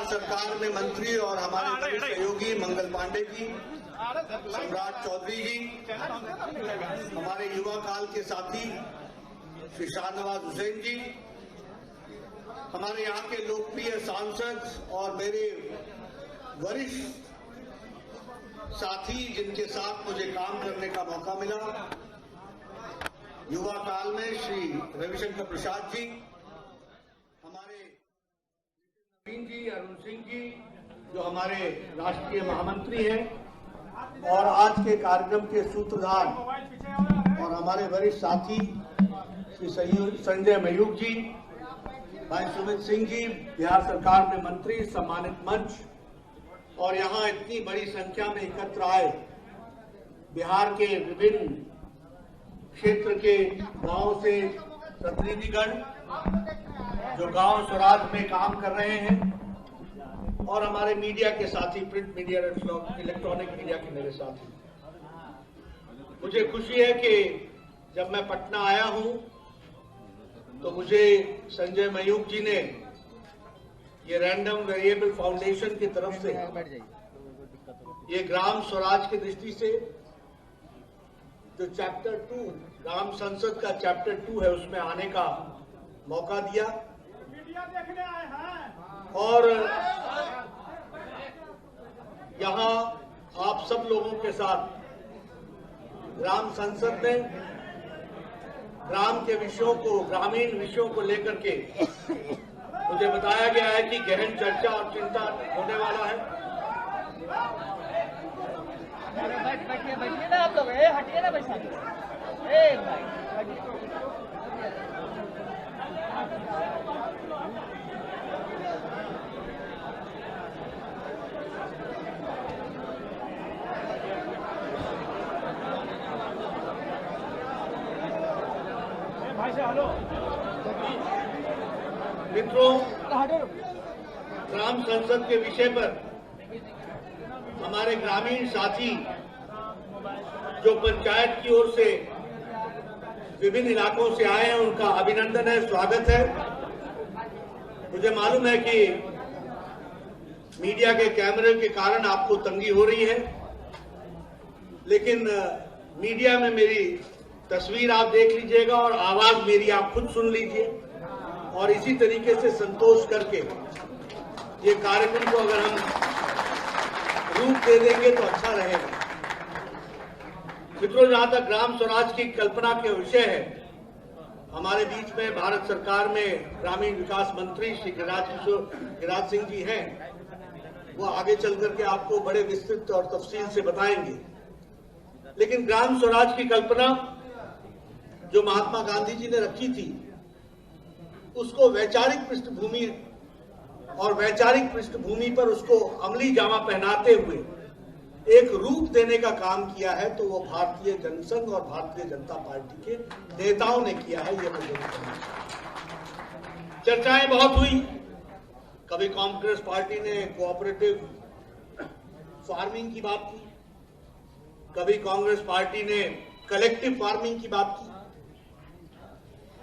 सरकार में मंत्री और हमारे बड़े सहयोगी मंगल पांडे जी, सम्राट चौधरी जी, हमारे युवा काल के साथी श्री शाहनवाज हुसैन जी, हमारे यहाँ के लोकप्रिय सांसद और मेरे वरिष्ठ साथी जिनके साथ मुझे काम करने का मौका मिला, युवा काल में श्री रविशंकर प्रसाद जी, हमारे नवीन जी, अरुण सिंह जी जो हमारे राष्ट्रीय महामंत्री हैं, और आज के कार्यक्रम के सूत्रधार और हमारे वरिष्ठ साथी श्री संजय मयूख जी, भाई सुमित सिंह जी, बिहार सरकार में मंत्री, सम्मानित मंच, और यहाँ इतनी बड़ी संख्या में एकत्र आए बिहार के विभिन्न क्षेत्र के गांव से प्रतिनिधिगण जो गांव स्वराज में काम कर रहे हैं, और हमारे मीडिया के साथी, प्रिंट मीडिया, इलेक्ट्रॉनिक मीडिया के मेरे साथी। मुझे खुशी है कि जब मैं पटना आया हूं तो मुझे संजय मयूख जी ने ये रैंडम वेरिएबल फाउंडेशन की तरफ से ये ग्राम स्वराज की दृष्टि से जो चैप्टर 2 ग्राम संसद का चैप्टर 2 है उसमें आने का मौका दिया, और यहाँ आप सब लोगों के साथ ग्राम संसद में ग्राम के विषयों को, ग्रामीण विषयों को लेकर के मुझे बताया गया है कि गहन चर्चा और चिंता होने वाला है। बैठिए ना आप लोग, हटिए ना बैठा मित्रों, ग्राम संसद के विषय पर हमारे ग्रामीण साथी जो पंचायत की ओर से विभिन्न इलाकों से आए हैं, उनका अभिनंदन है, स्वागत है। मुझे मालूम है कि मीडिया के कैमरे के कारण आपको तंगी हो रही है, लेकिन मीडिया में मेरी तस्वीर आप देख लीजिएगा और आवाज मेरी आप खुद सुन लीजिए, और इसी तरीके से संतोष करके ये कार्यक्रम को अगर हम रूप दे देंगे तो अच्छा रहेगा। मित्रों, जहां तक ग्राम स्वराज की कल्पना के विषय है, हमारे बीच में भारत सरकार में ग्रामीण विकास मंत्री श्री गिरिराज सिंह जी हैं, वो आगे चल करके आपको बड़े विस्तृत और तफसील से बताएंगे। लेकिन ग्राम स्वराज की कल्पना जो महात्मा गांधी जी ने रखी थी, उसको वैचारिक पृष्ठभूमि और वैचारिक पृष्ठभूमि पर उसको अमली जामा पहनाते हुए एक रूप देने का काम किया है, तो वो भारतीय जनसंघ और भारतीय जनता पार्टी के नेताओं ने किया है। ये मुझे चर्चाएं बहुत हुई, कभी कांग्रेस पार्टी ने कोऑपरेटिव फार्मिंग की बात की, कभी कांग्रेस पार्टी ने कलेक्टिव फार्मिंग की बात की,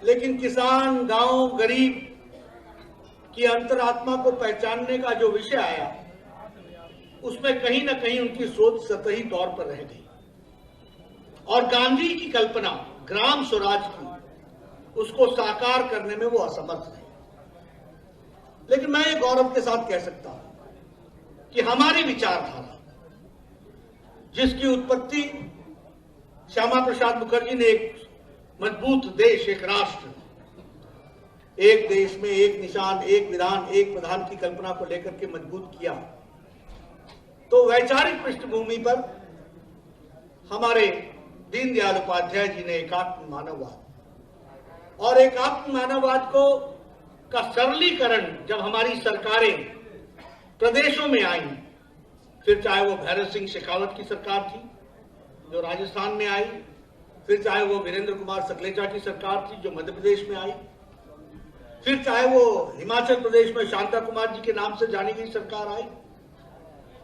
लेकिन किसान, गांव, गरीब की अंतरात्मा को पहचानने का जो विषय आया, उसमें कहीं ना कहीं उनकी सोच सतही तौर पर रह गई, और गांधी की कल्पना ग्राम स्वराज की, उसको साकार करने में वो असमर्थ रहे। लेकिन मैं ये गौरव के साथ कह सकता हूं कि हमारी विचारधारा, जिसकी उत्पत्ति श्यामा प्रसाद मुखर्जी ने एक मजबूत देश, एक राष्ट्र, एक देश में एक निशान, एक विधान, एक प्रधान की कल्पना को लेकर के मजबूत किया, तो वैचारिक पृष्ठभूमि पर हमारे दीनदयाल उपाध्याय जी ने एकात्म मानववाद, और एकात्म मानववाद को का सरलीकरण जब हमारी सरकारें प्रदेशों में आई, फिर चाहे वो भैरव सिंह शेखावत की सरकार थी जो राजस्थान में आई, फिर चाहे वो वीरेंद्र कुमार सकलेचा की सरकार थी जो मध्य प्रदेश में आई, फिर चाहे वो हिमाचल प्रदेश में शांता कुमार जी के नाम से जानी गई सरकार आई,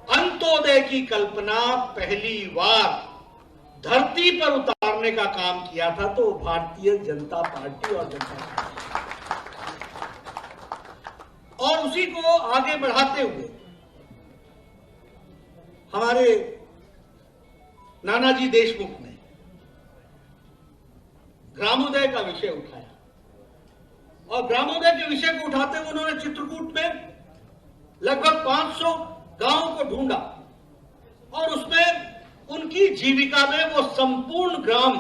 अंत्योदय की कल्पना पहली बार धरती पर उतारने का काम किया था तो भारतीय जनता पार्टी और जनता पार्टी। और उसी को आगे बढ़ाते हुए हमारे नानाजी देशमुख ने ग्रामोदय का विषय उठाया और ग्रामोदय के विषय को उठाते हुए उन्होंने चित्रकूट में लगभग 500 गांवों को ढूंढा और उसमें उनकी जीविका में वो संपूर्ण ग्राम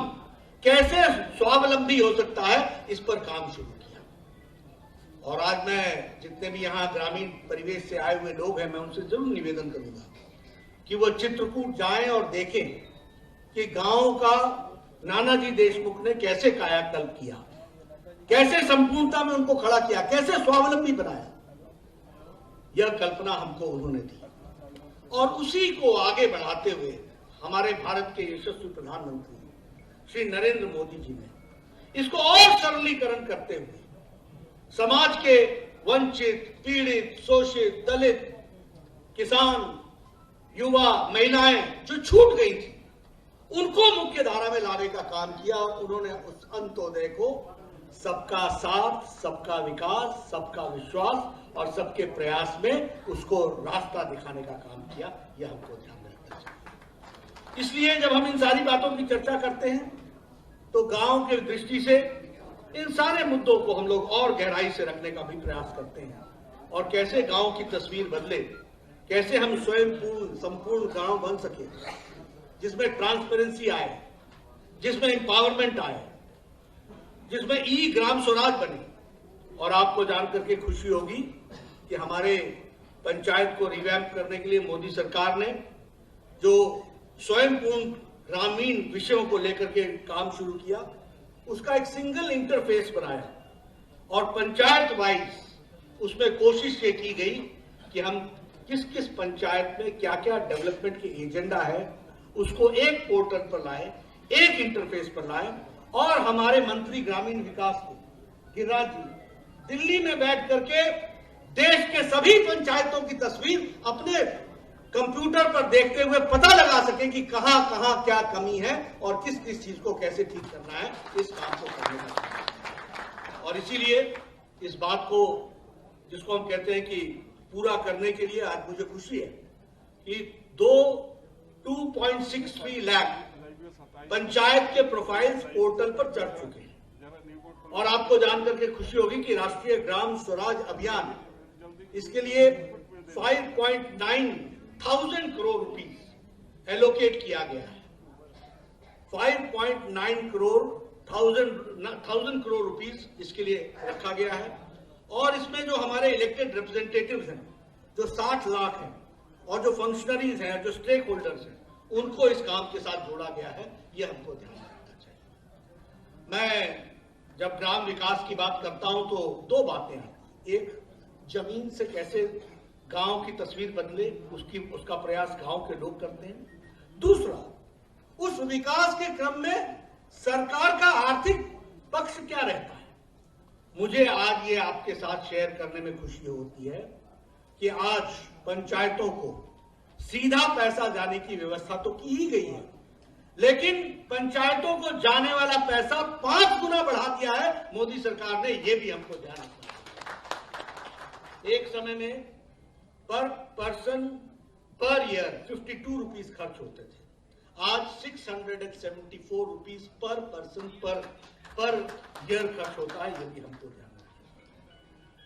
कैसे स्वावलंबी हो सकता है इस पर काम शुरू किया। और आज मैं जितने भी यहां ग्रामीण परिवेश से आए हुए लोग हैं, मैं उनसे जरूर निवेदन करूंगा कि वो चित्रकूट जाएं और देखें कि गांव का नानाजी देशमुख ने कैसे कायाकल्प किया, कैसे संपूर्णता में उनको खड़ा किया, कैसे स्वावलंबी बनाया। यह कल्पना हमको उन्होंने दी और उसी को आगे बढ़ाते हुए हमारे भारत के यशस्वी प्रधानमंत्री श्री नरेंद्र मोदी जी ने इसको और सरलीकरण करते हुए समाज के वंचित, पीड़ित, शोषित, दलित, किसान, युवा, महिलाएं जो छूट गई थी उनको मुख्य धारा में लाने का काम किया। उन्होंने उस अंत्योदय को सबका साथ, सबका विकास, सबका विश्वास और सबके प्रयास में उसको रास्ता दिखाने का काम किया। यह हमको ध्यान में रखना चाहिए। इसलिए जब हम इन सारी बातों की चर्चा करते हैं तो गांव की दृष्टि से इन सारे मुद्दों को हम लोग और गहराई से रखने का भी प्रयास करते हैं और कैसे गांव की तस्वीर बदले, कैसे हम स्वयं संपूर्ण गांव बन सके जिसमें ट्रांसपेरेंसी आए, जिसमें एम्पावरमेंट आए, जिसमें ई ग्राम स्वराज बने। और आपको जानकर के खुशी होगी कि हमारे पंचायत को रिवैम्प करने के लिए मोदी सरकार ने जो स्वयंपूर्ण ग्रामीण विषयों को लेकर के काम शुरू किया, उसका एक सिंगल इंटरफेस बनाया और पंचायत वाइज उसमें कोशिश ये की गई कि हम किस किस पंचायत में क्या क्या डेवलपमेंट के एजेंडा है उसको एक पोर्टल पर लाए, एक इंटरफेस पर लाए। और हमारे मंत्री ग्रामीण विकास के गिरिराज जी दिल्ली में बैठ करके देश के सभी पंचायतों की तस्वीर अपने कंप्यूटर पर देखते हुए पता लगा सके कि कहां कहां क्या कमी है और किस किस चीज को कैसे ठीक करना है, इस काम को करने का। और इसीलिए इस बात को जिसको हम कहते हैं कि पूरा करने के लिए आज मुझे खुशी है कि 2.63 लाख पंचायत के प्रोफाइल्स पोर्टल पर चढ़ चुके हैं। और आपको जानकर के खुशी होगी कि राष्ट्रीय ग्राम स्वराज अभियान इसके लिए 5.9 थाउजेंड करोड़ रुपीस एलोकेट किया गया है। 5.9 थाउजेंड करोड़ रुपीस इसके लिए रखा गया है। और इसमें जो हमारे इलेक्टेड रिप्रेजेंटेटिव्स हैं, जो 60 लाख हैं, और जो फंक्शनरीज हैं, जो स्टेक होल्डर्स हैं, उनको इस काम के साथ जोड़ा गया है। यह हमको ध्यान रखना चाहिए। मैं जब ग्राम विकास की बात करता हूं तो दो बातें आती। एक, जमीन से कैसे गांव की तस्वीर बदले, उसका प्रयास गांव के लोग करते हैं। दूसरा, उस विकास के क्रम में सरकार का आर्थिक पक्ष क्या रहता है। मुझे आज ये आपके साथ शेयर करने में खुशी होती है कि आज पंचायतों को सीधा पैसा जाने की व्यवस्था तो की ही गई है, लेकिन पंचायतों को जाने वाला पैसा 5 गुना बढ़ा दिया है मोदी सरकार ने। यह भी हमको ध्यान रखना है। एक समय में पर पर्सन पर ईयर 52 रुपीज खर्च होते थे, आज 674 rupees per person per year खर्च होता है। यह भी हमको ध्यान रखना है।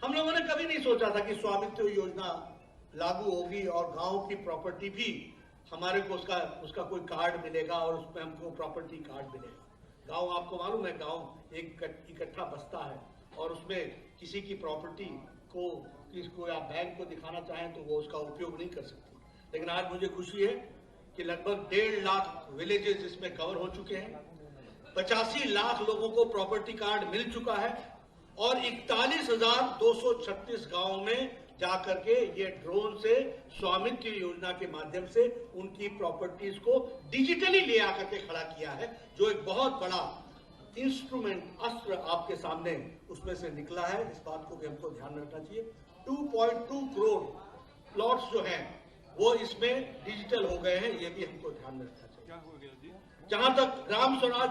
हम लोगों ने कभी नहीं सोचा था कि स्वामित्व योजना लागू होगी और गांव की प्रॉपर्टी भी हमारे को उसका कोई कार्ड मिलेगा और उसमें हमको प्रॉपर्टी कार्ड मिलेगा। गांव, आपको मालूम है, गांव एक इकट्ठा बस्ता है और उसमें किसी की प्रॉपर्टी को किसको या बैंक को दिखाना चाहें तो वो उसका उपयोग नहीं कर सकती। लेकिन आज मुझे खुशी है कि लगभग 1.5 लाख विलेजेस इसमें कवर हो चुके हैं, 85 लाख लोगों को प्रॉपर्टी कार्ड मिल चुका है और 41,236 गांवों में जाकर के ये ड्रोन से स्वामित्व योजना के माध्यम से उनकी प्रॉपर्टीज को डिजिटली ले आकर के खड़ा किया है, जो एक बहुत बड़ा इंस्ट्रूमेंट, अस्त्र आपके सामने उसमें से निकला है। इस बात को भी हमको ध्यान रखना चाहिए। 2.2 करोड़ प्लॉट्स जो हैं वो इसमें डिजिटल हो गए हैं। ये भी हमको ध्यान रखना चाहिए। जहां तक ग्राम स्वराज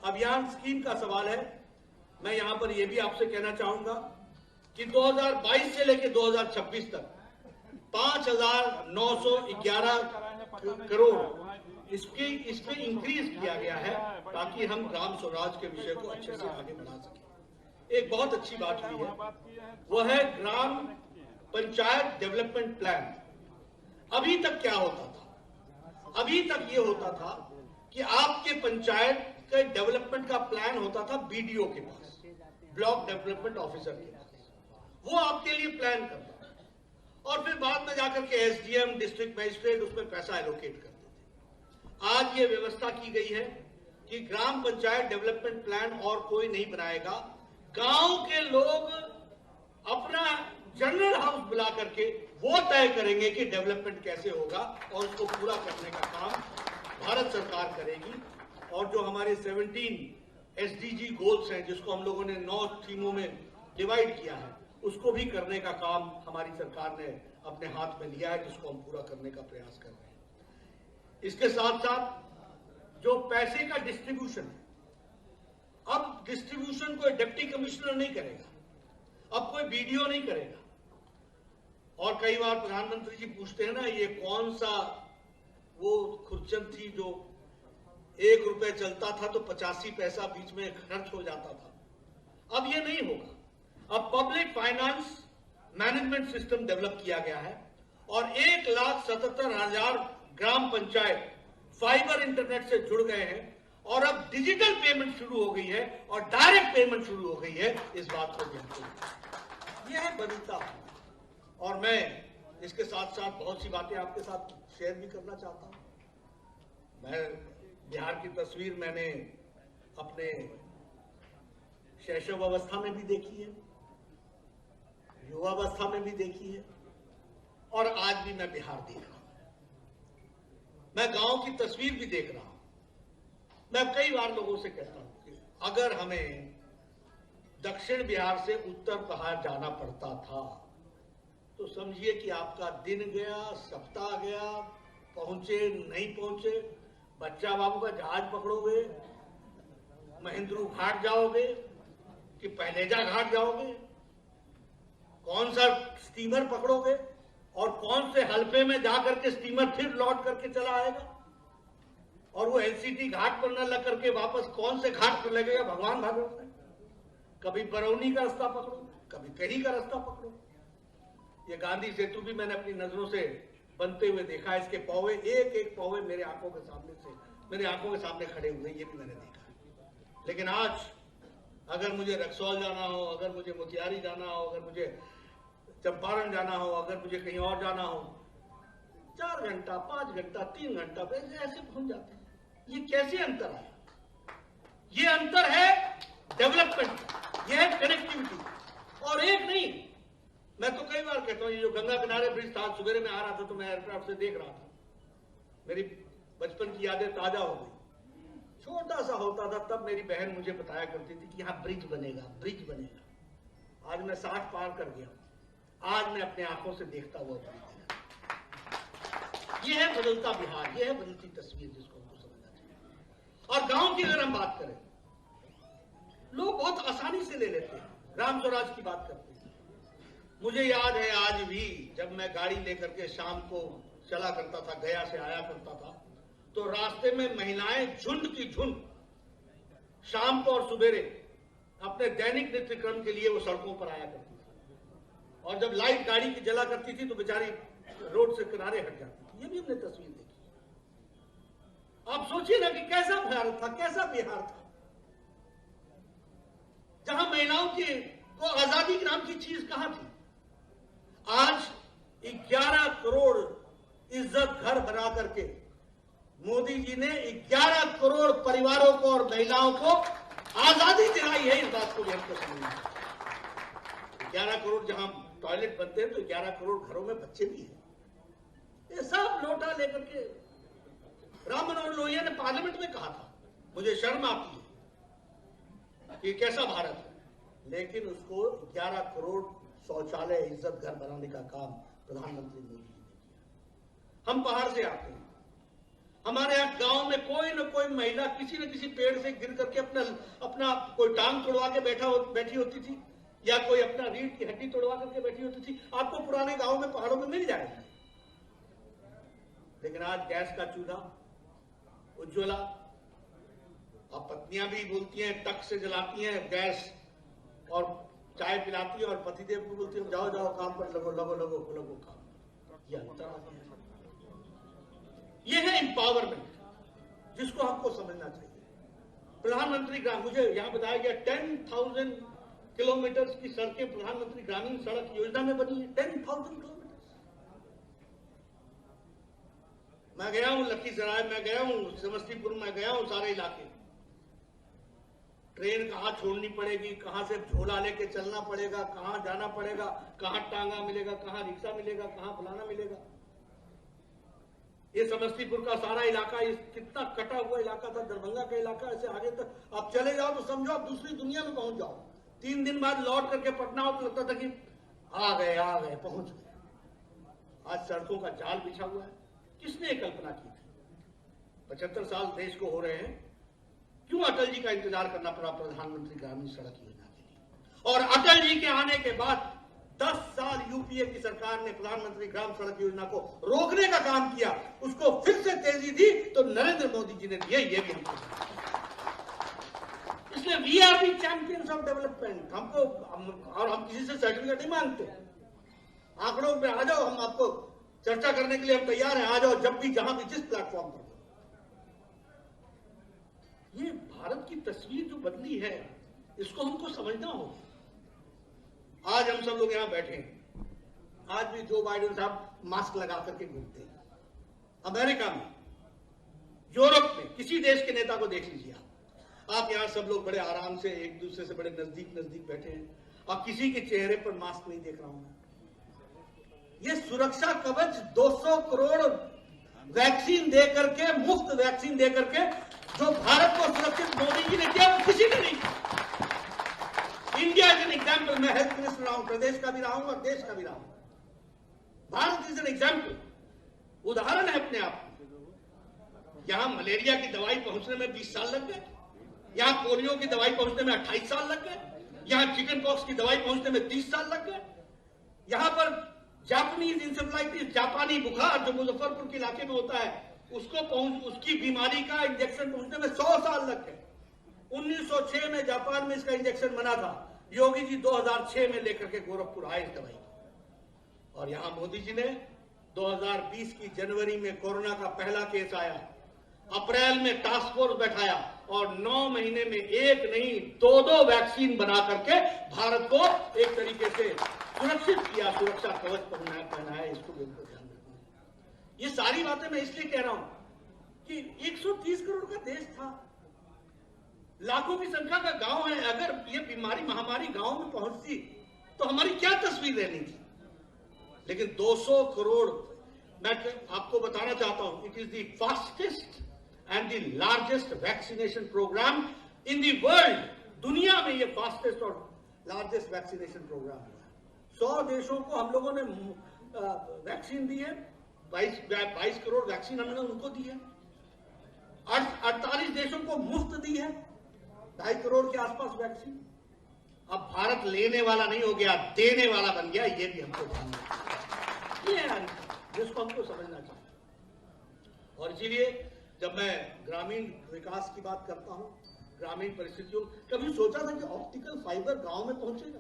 अभियान स्कीम का सवाल है, मैं यहां पर यह भी आपसे कहना चाहूंगा कि 2022 से लेकर 2026 तक 5,911 करोड़ इसमें इंक्रीज किया गया है, ताकि हम ग्राम स्वराज के विषय को अच्छे से आगे बढ़ा सकें। एक बहुत अच्छी बात हुई है, वह है ग्राम पंचायत डेवलपमेंट प्लान। अभी तक क्या होता था? अभी तक ये होता था कि आपके पंचायत के डेवलपमेंट का प्लान होता था बीडीओ के पास, ब्लॉक डेवलपमेंट ऑफिसर के पास। वो आपके लिए प्लान करता और फिर बाद में जाकर के एसडीएम, डिस्ट्रिक्ट मजिस्ट्रेट उसमें पैसा एलोकेट करते थे। आज ये व्यवस्था की गई है कि ग्राम पंचायत डेवलपमेंट प्लान और कोई नहीं बनाएगा, गांव के लोग अपना जनरल हाउस बुला करके वो तय करेंगे कि डेवलपमेंट कैसे होगा, और उसको पूरा करने का काम भारत सरकार करेगी। और जो हमारे 17 एसडीजी गोल्स हैं, जिसको हम लोगों ने 9 थीमों में डिवाइड किया है, उसको भी करने का काम हमारी सरकार ने अपने हाथ में लिया है, जिसको हम पूरा करने का प्रयास कर रहे हैं। इसके साथ साथ जो पैसे का डिस्ट्रीब्यूशन है, अब डिस्ट्रीब्यूशन कोई डिप्टी कमिश्नर नहीं करेगा, अब कोई बीडीओ नहीं करेगा। और कई बार प्रधानमंत्री जी पूछते हैं ना, ये कौन सा वो खुरचन थी जो 1 रुपए चलता था तो 85 पैसा बीच में खर्च हो जाता था। अब ये नहीं होगा। अब public finance management system develop किया गया है और 1,77,000 ग्राम पंचायत फाइबर इंटरनेट से जुड़ गए हैं, और अब डिजिटल पेमेंट शुरू हो गई है और डायरेक्ट पेमेंट शुरू हो गई है। इस बात को ध्यान रखें, यह है बनीता। और मैं इसके साथ साथ बहुत सी बातें आपके साथ शेयर भी करना चाहता हूं। मैं बिहार की तस्वीर मैंने अपने शैशव अवस्था में भी देखी है, युवावस्था में भी देखी है, और आज भी मैं बिहार देख रहा हूं। मैं गांव की तस्वीर भी देख रहा हूं। मैं कई बार लोगों से कहता हूं कि अगर हमें दक्षिण बिहार से उत्तर बिहार जाना पड़ता था तो समझिए कि आपका दिन गया, सप्ताह गया, पहुंचे नहीं पहुंचे, बच्चा बाबू का जहाज पकड़ोगे, महेंद्रू घाट जाओगे कि पहलेजा घाट जाओगे, कौन सा स्टीमर पकड़ोगे, और कौन से हल्फे में जाकर के स्टीमर फिर लौट करके चला आएगा, और वो एलसीटी घाट पर न लग करके वापस कौन से घाट पर लगेगा, भगवान भरोसे। कभी बरौनी का रास्ता पकड़ो, कभी कहीं का रास्ता पकड़ो। ये गांधी सेतु भी मैंने अपनी नजरों से बनते हुए देखा। इसके पौवे, एक एक पौवे मेरे आंखों के सामने खड़े हुए, ये भी मैंने देखा। लेकिन आज अगर मुझे रक्सौल जाना हो, अगर मुझे मोतिहारी जाना हो, अगर मुझे चंपारण जाना हो, अगर मुझे कहीं और जाना हो, 4 घंटा, 5 घंटा, 3 घंटा ऐसे पहुंच जाते हैं। ये कैसे अंतर आया? ये अंतर है डेवलपमेंट, ये है कनेक्टिविटी। और एक नहीं, मैं तो कई बार कहता हूं, ये जो गंगा किनारे ब्रिज था, सुबह में आ रहा था तो मैं एयरक्राफ्ट से देख रहा था, मेरी बचपन की यादें ताजा हो गई। छोटा सा होता था तब मेरी बहन मुझे बताया करती थी कि यहाँ ब्रिज बनेगा, ब्रिज बनेगा। आज मैं 60 पार कर गया, आज मैं अपने आंखों से देखता हुआ ब्रिज। ये है बदलता बिहार, ये है बदलती तस्वीर, जिसको हमको समझना चाहिए। और गांव की अगर हम बात करें, लोग बहुत आसानी से ले लेते हैं, ग्राम स्वराज की बात करते हैं। मुझे याद है आज भी, जब मैं गाड़ी लेकर के शाम को चला करता था, गया से आया करता था, तो रास्ते में महिलाएं झुंड की झुंड शाम को और सुबेरे अपने दैनिक नित्य क्रम के लिए वो सड़कों पर आया करती थी। और जब लाइट गाड़ी की जला करती थी तो बेचारी रोड से किनारे हट जाती थी। ये भी हमने तस्वीर देखी। आप सोचिए ना कि कैसा भारत था, कैसा बिहार था, जहां महिलाओं की को आजादी के नाम की चीज कहां थी। आज 11 करोड़ इज्जत घर बना करके मोदी जी ने 11 करोड़ परिवारों को और महिलाओं को आजादी दिलाई है। इस बात को भी हमको समझना है। 11 करोड़ जहां टॉयलेट बनते हैं तो 11 करोड़ घरों में बच्चे भी हैं। ये सब लोटा लेकर के राम मनोहर लोहिया ने पार्लियामेंट में कहा था, मुझे शर्म आती है कि कैसा भारत है, लेकिन उसको 11 करोड़ शौचालय, इज्जत घर बनाने का काम प्रधानमंत्री मोदी जी ने किया। हम पहाड़ से आते हैं, हमारे यहाँ गांव में कोई न कोई महिला किसी न किसी पेड़ से गिर करके अपना कोई टांग तोड़वा के बैठी होती थी, या कोई अपना रीढ़ की हड्डी तोड़वा करके बैठी होती थी, आपको पुराने गांव में पहाड़ों में मिल जाएगी। लेकिन आज गैस का चूल्हा, उज्ज्वला, अब पत्नियां भी बोलती हैं, टक से जलाती हैं गैस और चाय पिलाती है, और पतिदेव को बोलती है जाओ जाओ काम पर लगो लगो लगो लगो काम। ये अंतर आ गया। ये है एम्पावरमेंट, जिसको हमको समझना चाहिए। प्रधानमंत्री ग्राम, मुझे यहां बताया गया 10,000 किलोमीटर की सड़कें प्रधानमंत्री ग्रामीण सड़क योजना में बनी है। 10,000 किलोमीटर। मैं गया हूं लखीसराय, मैं गया हूं समस्तीपुर, मैं गया हूं सारे इलाके। ट्रेन कहां छोड़नी पड़ेगी, कहां से झोला लेके चलना पड़ेगा, कहां जाना पड़ेगा, कहां टांगा मिलेगा, कहां रिक्शा मिलेगा, कहां फलाना मिलेगा। ये समस्तीपुर का सारा इलाका, ये कितना कटा हुआ इलाका था, दरभंगा का इलाका, ऐसे आगे तक आप चले जाओ तो समझो आप दूसरी दुनिया में पहुंच जाओ। 3 दिन बाद लौट करके पटना हो तो लगता था कि आ गए पहुंच गए। आज सड़कों का जाल बिछा हुआ है। किसने कल्पना की थी? 75 साल देश को हो रहे हैं, क्यों अटल जी का इंतजार करना पड़ा प्रधानमंत्री ग्रामीण सड़क योजना के लिए? और अटल जी के आने के बाद 10 साल यूपीए की सरकार ने प्रधानमंत्री ग्राम सड़क योजना को रोकने का काम किया, उसको फिर से तेजी दी तो नरेंद्र मोदी जी ने दिया। ये भी हमको, इसलिए we are the champions of development. हमको और हम किसी से सर्टिफिकेट नहीं मांगते। आंकड़ों पे आ जाओ, हम आपको चर्चा करने के लिए हम तैयार हैं। आ जाओ जब भी, जहां भी, जिस प्लेटफॉर्म पर। ये भारत की तस्वीर जो बदली है, इसको हमको समझना होगा। आज हम सब लोग यहां बैठे हैं, आज भी जो बाइडेन साहब मास्क लगा करके घूमते हैं। अमेरिका में, यूरोप में, किसी देश के नेता को देख लीजिए आप यहां सब लोग बड़े आराम से एक दूसरे से बड़े नजदीक नजदीक बैठे हैं, और किसी के चेहरे पर मास्क नहीं देख रहा हूं मैं। ये सुरक्षा कवच 200 करोड़ वैक्सीन दे करके, मुफ्त वैक्सीन दे करके जो भारत को सुरक्षित मोदी जी ने किया, वो किसी ने नहीं किया। India is an example. मैं हेल्थ मिनिस्टर रहा हूं, प्रदेश का भी रहा हूं और देश का भी रहा हूं। भारत इज एन एग्जाम्पल, उदाहरण है अपने आप। यहां मलेरिया की दवाई पहुंचने में 20 साल लग गए, यहां पोलियो की दवाई पहुंचने में 28 साल लग गए, यहां चिकन पॉक्स की दवाई पहुंचने में 30 साल लग गए, यहां पर जापानीज इंसेफ्लाइटिस, जापानी बुखार जो मुजफ्फरपुर के इलाके में होता है, उसकी बीमारी का इंजेक्शन पहुंचने में 100 साल लग गए। 1906 में जापान में इसका इंजेक्शन बना था। योगी जी 2006 में लेकर के गोरखपुर आए इस दवाई, और यहां मोदी जी ने 2020 की जनवरी में कोरोना का पहला केस आया, अप्रैल में टास्क फोर्स बैठाया, और 9 महीने में एक नहीं 2 वैक्सीन बना करके भारत को एक तरीके से सुरक्षित किया, सुरक्षा कवच पहनाया। इसको बिल्कुल ध्यान रखना। ये सारी बातें मैं इसलिए कह रहा हूं कि 130 करोड़ का देश था, लाखों की संख्या का गांव है। अगर ये बीमारी, महामारी गांव में पहुंचती तो हमारी क्या तस्वीर रहनी थी? लेकिन 200 करोड़, मैं आपको बताना चाहता हूं, it is the fastest and the largest vaccination programme in the world. दुनिया में ये फास्टेस्ट और लार्जेस्ट वैक्सीनेशन प्रोग्राम है। 100 देशों को हम लोगों ने वैक्सीन दी है, 22 करोड़ वैक्सीन हमने उनको दी है। 48 देशों को मुफ्त दी है, 2.5 करोड़ के आसपास वैक्सीन। अब भारत लेने वाला नहीं हो गया, देने वाला बन गया। ये भी हमको जानना, ये है जिसको हमको समझना चाहिए। और इसीलिए जब मैं ग्रामीण विकास की बात करता हूं, ग्रामीण परिस्थितियों, कभी सोचा था कि ऑप्टिकल फाइबर गांव में पहुंचेगा?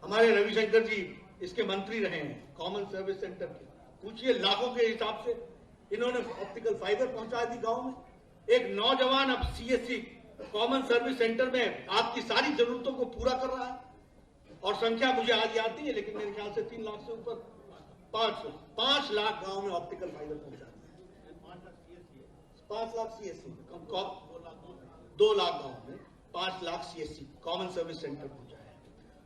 हमारे रविशंकर जी इसके मंत्री रहे हैं, कॉमन सर्विस सेंटर के। पूछिए, लाखों के हिसाब से इन्होंने ऑप्टिकल फाइबर पहुंचा दी गांव में। एक नौजवान अब सीएससी कॉमन सर्विस सेंटर में आपकी सारी जरूरतों को पूरा कर रहा है, और संख्या मुझे आज याद नहीं है, लेकिन मेरे ख्याल से 3 लाख से ऊपर, 5 लाख गांव में ऑप्टिकल फाइबर पहुंचा दिया। 5 लाख सीएससी, 2 लाख गांव में 5 lakh CSC common service centre पहुंचा है।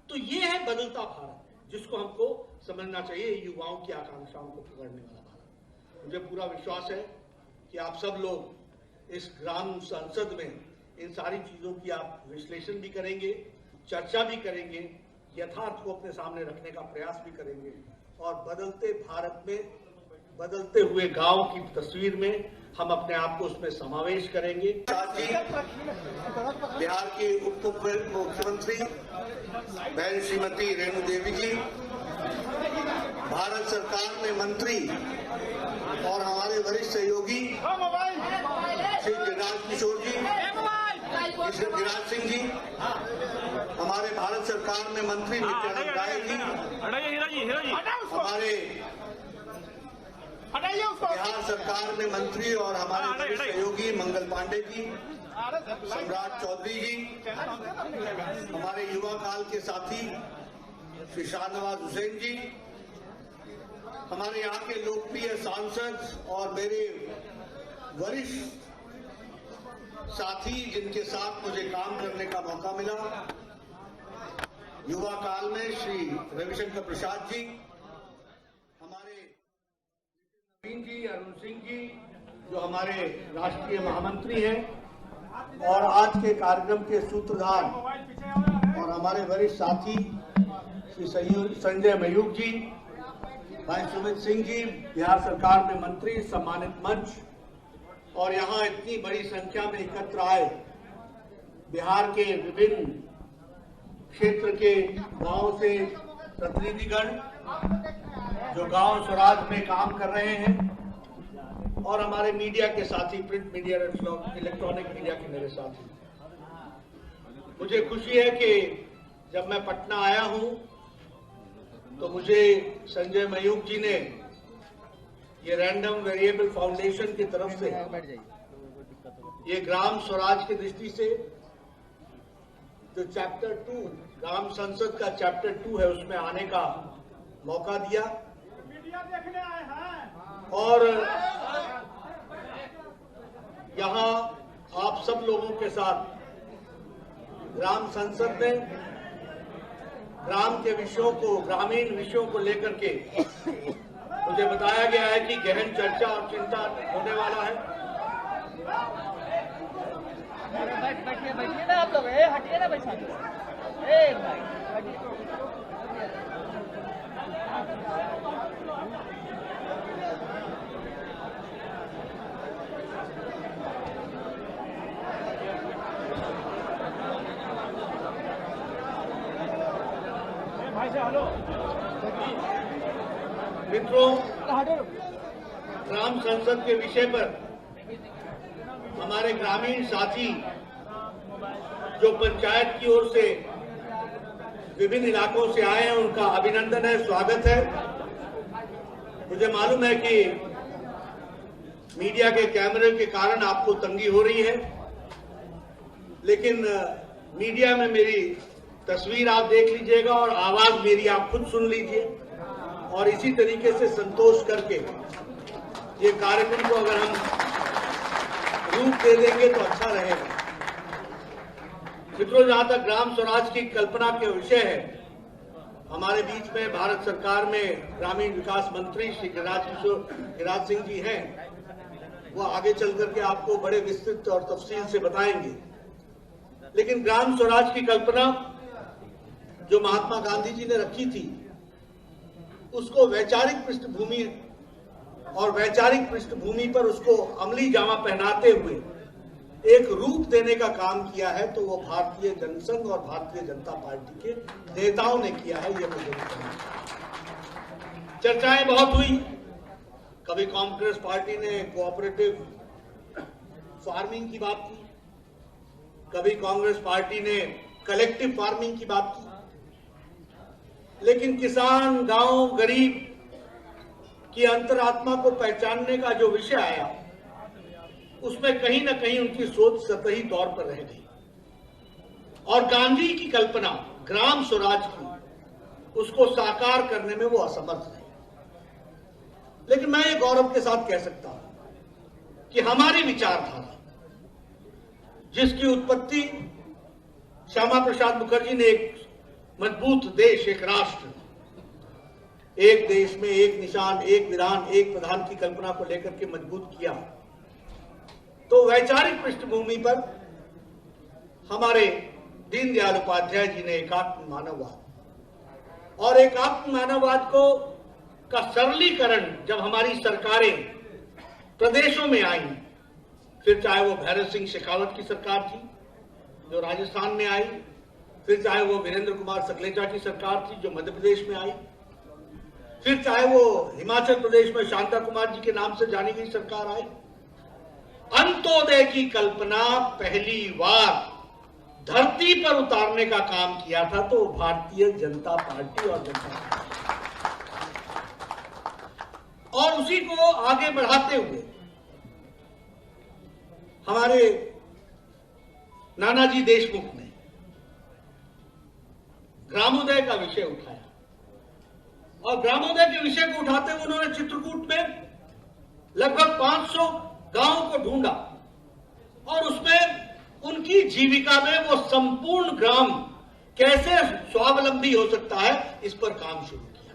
तो ये है बदलता भारत, जिसको हमको समझना चाहिए, युवाओं की आकांक्षाओं को पकड़ने वाला भारत। मुझे पूरा विश्वास है कि आप सब लोग इस ग्राम संसद में इन सारी चीजों की आप विश्लेषण भी करेंगे, चर्चा भी करेंगे, यथार्थ को अपने सामने रखने का प्रयास भी करेंगे, और बदलते भारत में, बदलते हुए गांव की तस्वीर में हम अपने आप को उसमें समावेश करेंगे। साथ ही बिहार के उप मुख्यमंत्री बहन श्रीमती रेणु देवी जी, भारत सरकार में मंत्री और हमारे वरिष्ठ सहयोगी श्री गिरिराज किशोर जी, गिरिराज सिंह जी, हमारे भारत सरकार में मंत्री नित्यानंद राय जी, हमारे बिहार सरकार में मंत्री और हमारे वरिष्ठ सहयोगी मंगल पांडे जी, सम्राट चौधरी जी, हमारे युवा काल के साथी श्री शाहनवाज हुसैन जी, हमारे यहाँ के लोकप्रिय सांसद और मेरे वरिष्ठ साथी जिनके साथ मुझे काम करने का मौका मिला, युवा काल में श्री रविशंकर प्रसाद जी, हमारे नवीन जी, अरुण सिंह जी जो हमारे राष्ट्रीय महामंत्री हैं, और आज के कार्यक्रम के सूत्रधार और हमारे वरिष्ठ साथी श्री संजय मयूख जी, भाई सुमित सिंह जी, बिहार सरकार में मंत्री, सम्मानित मंच, और यहाँ इतनी बड़ी संख्या में एकत्र आए बिहार के विभिन्न क्षेत्र के गांव से प्रतिनिधिगण जो गांव स्वराज में काम कर रहे हैं, और हमारे मीडिया के साथी, प्रिंट मीडिया, इलेक्ट्रॉनिक मीडिया के मेरे साथी। मुझे खुशी है कि जब मैं पटना आया हूं तो मुझे संजय मयूख जी ने ये रैंडम वेरिएबल फाउंडेशन की तरफ से ये ग्राम स्वराज की दृष्टि से जो चैप्टर 2 ग्राम संसद का चैप्टर 2 है उसमें आने का मौका दिया, और यहाँ आप सब लोगों के साथ ग्राम संसद में ग्राम के विषयों को, ग्रामीण विषयों को लेकर के मुझे बताया गया है कि गहन चर्चा और चिंता होने वाला है। बैठिए ना आप लोग, हटिए ना बैठा मित्रों, ग्राम संसद के विषय पर हमारे ग्रामीण साथी जो पंचायत की ओर से विभिन्न इलाकों से आए हैं, उनका अभिनंदन है, स्वागत है। मुझे मालूम है कि मीडिया के कैमरे के कारण आपको तंगी हो रही है, लेकिन मीडिया में मेरी तस्वीर आप देख लीजिएगा और आवाज मेरी आप खुद सुन लीजिए, और इसी तरीके से संतोष करके ये कार्यक्रम को अगर हम रूप दे देंगे तो अच्छा रहेगा। मित्रों, जहां तक ग्राम स्वराज की कल्पना के विषय है, हमारे बीच में भारत सरकार में ग्रामीण विकास मंत्री श्री गिरिराज सिंह जी हैं, वो आगे चल करके आपको बड़े विस्तृत और तफसील से बताएंगे। लेकिन ग्राम स्वराज की कल्पना जो महात्मा गांधी जी ने रखी थी, उसको वैचारिक पृष्ठभूमि पर उसको अमली जामा पहनाते हुए एक रूप देने का काम किया है, तो वो भारतीय जनसंघ और भारतीय जनता पार्टी के नेताओं ने किया है। ये मुझे चर्चाएं बहुत हुई। कभी कांग्रेस पार्टी ने कोऑपरेटिव फार्मिंग की बात की, कभी कांग्रेस पार्टी ने कलेक्टिव फार्मिंग की बात की, लेकिन किसान, गांव, गरीब की अंतरात्मा को पहचानने का जो विषय आया, उसमें कहीं ना कहीं उनकी सोच सतही तौर पर रह गई, और गांधी की कल्पना ग्राम स्वराज की, उसको साकार करने में वो असमर्थ रहे। लेकिन मैं ये गौरव के साथ कह सकता हूं कि हमारी विचारधारा, जिसकी उत्पत्ति श्यामा प्रसाद मुखर्जी ने एक मजबूत देश, एक राष्ट्र, एक देश में एक निशान, एक विधान, एक प्रधान की कल्पना को लेकर के मजबूत किया, तो वैचारिक पृष्ठभूमि पर हमारे दीनदयाल उपाध्याय जी ने एकात्म मानववाद, और एकात्म मानववाद को का सरलीकरण जब हमारी सरकारें प्रदेशों में आई, फिर चाहे वो भैरव सिंह शेखावत की सरकार थी जो राजस्थान में आई, फिर चाहे वो वीरेंद्र कुमार सकलेचा की सरकार थी जो मध्य प्रदेश में आई, फिर चाहे वो हिमाचल प्रदेश में शांता कुमार जी के नाम से जानी गई सरकार आई। अंत्योदय की कल्पना पहली बार धरती पर उतारने का काम किया था तो भारतीय जनता पार्टी और जनता पार्टी, और उसी को आगे बढ़ाते हुए हमारे नानाजी देशमुख ने ग्रामोदय का विषय उठाया, और ग्रामोदय के विषय को उठाते हुए उन्होंने चित्रकूट में लगभग 500 गांवों को ढूंढा और उसमें उनकी जीविका में वो संपूर्ण ग्राम कैसे स्वावलंबी हो सकता है इस पर काम शुरू किया।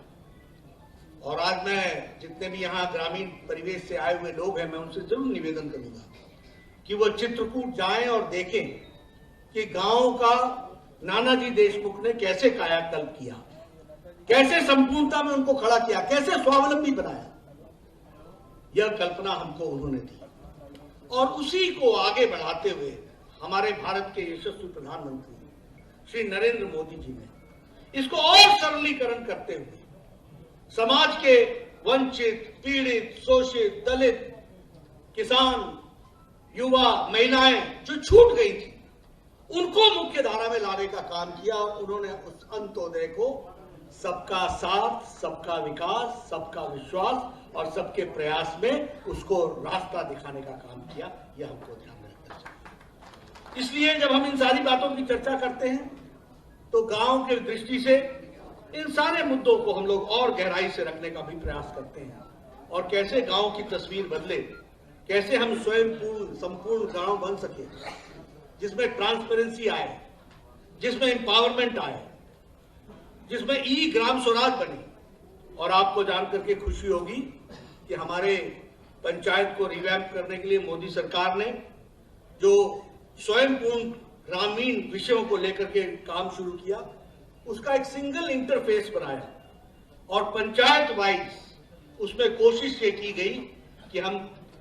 और आज मैं जितने भी यहां ग्रामीण परिवेश से आए हुए लोग हैं, मैं उनसे जरूर निवेदन करूंगा कि वो चित्रकूट जाएं और देखें कि गांव का नानाजी देशमुख ने कैसे कायाकल्प किया, कैसे संपूर्णता में उनको खड़ा किया, कैसे स्वावलंबी बनाया। यह कल्पना हमको उन्होंने दी, और उसी को आगे बढ़ाते हुए हमारे भारत के यशस्वी प्रधानमंत्री श्री नरेंद्र मोदी जी ने इसको और सरलीकरण करते हुए समाज के वंचित, पीड़ित, शोषित, दलित, किसान, युवा, महिलाएं जो छूट गई थी उनको मुख्य धारा में लाने का काम किया। उन्होंने उस अंत्योदय को सबका साथ, सबका विकास, सबका विश्वास और सबके प्रयास में उसको रास्ता दिखाने का काम किया। यह हमको ध्यान में रखना चाहिए। इसलिए जब हम इन सारी बातों की चर्चा करते हैं तो गांव के दृष्टि से इन सारे मुद्दों को हम लोग और गहराई से रखने का भी प्रयास करते हैं, और कैसे गांव की तस्वीर बदले, कैसे हम स्वयं संपूर्ण गांव बन सके जिसमें ट्रांसपेरेंसी आए, जिसमें एम्पावरमेंट आए, जिसमें ई ग्राम स्वराज बने। और आपको जानकर के खुशी होगी कि हमारे पंचायत को रिवैम्प करने के लिए मोदी सरकार ने जो स्वयंपूर्ण ग्रामीण विषयों को लेकर के काम शुरू किया, उसका एक सिंगल इंटरफेस बनाया, और पंचायत वाइज उसमें कोशिश ये की गई कि हम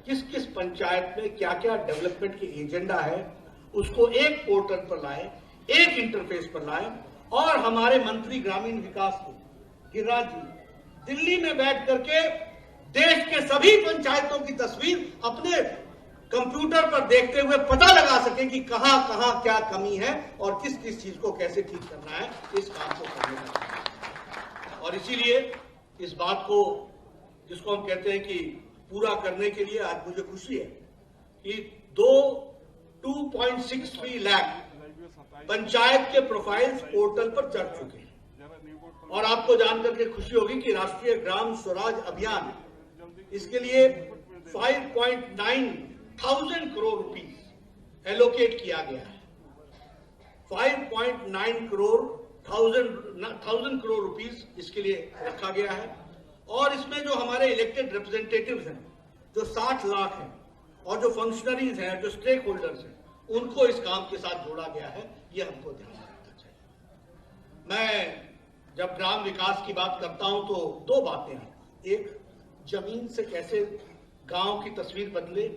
किस किस पंचायत में क्या क्या डेवलपमेंट के एजेंडा है उसको एक पोर्टल पर लाए, एक इंटरफेस पर लाए। और हमारे मंत्री ग्रामीण विकास के गिरिराज जी दिल्ली में बैठ करके देश के सभी पंचायतों की तस्वीर अपने कंप्यूटर पर देखते हुए पता लगा सके कि कहां कहां क्या कमी है और किस किस चीज को कैसे ठीक करना है, इस काम को करने का। और इसीलिए इस बात को, जिसको हम कहते हैं कि पूरा करने के लिए आज मुझे खुशी है कि 2.63 लाख पंचायत के प्रोफाइल्स पोर्टल पर चढ़ चुके हैं। और आपको जानकर के खुशी होगी कि राष्ट्रीय ग्राम स्वराज अभियान, इसके लिए 5.9 थाउजेंड करोड़ रुपीस एलोकेट किया गया है। 5.9 करोड़ थाउजेंड करोड़ रुपीस इसके लिए रखा गया है। और इसमें जो हमारे इलेक्टेड रिप्रेजेंटेटिव्स हैं जो 60 लाख हैं, और जो फंक्शनरीज हैं, जो स्टेक होल्डर्स हैं, उनको इस काम के साथ जोड़ा गया है। यह हमको ध्यान रखना चाहिए। मैं जब ग्राम विकास की बात करता हूं तो दो बातें हैं। एक, जमीन से कैसे गांव की तस्वीर बदले,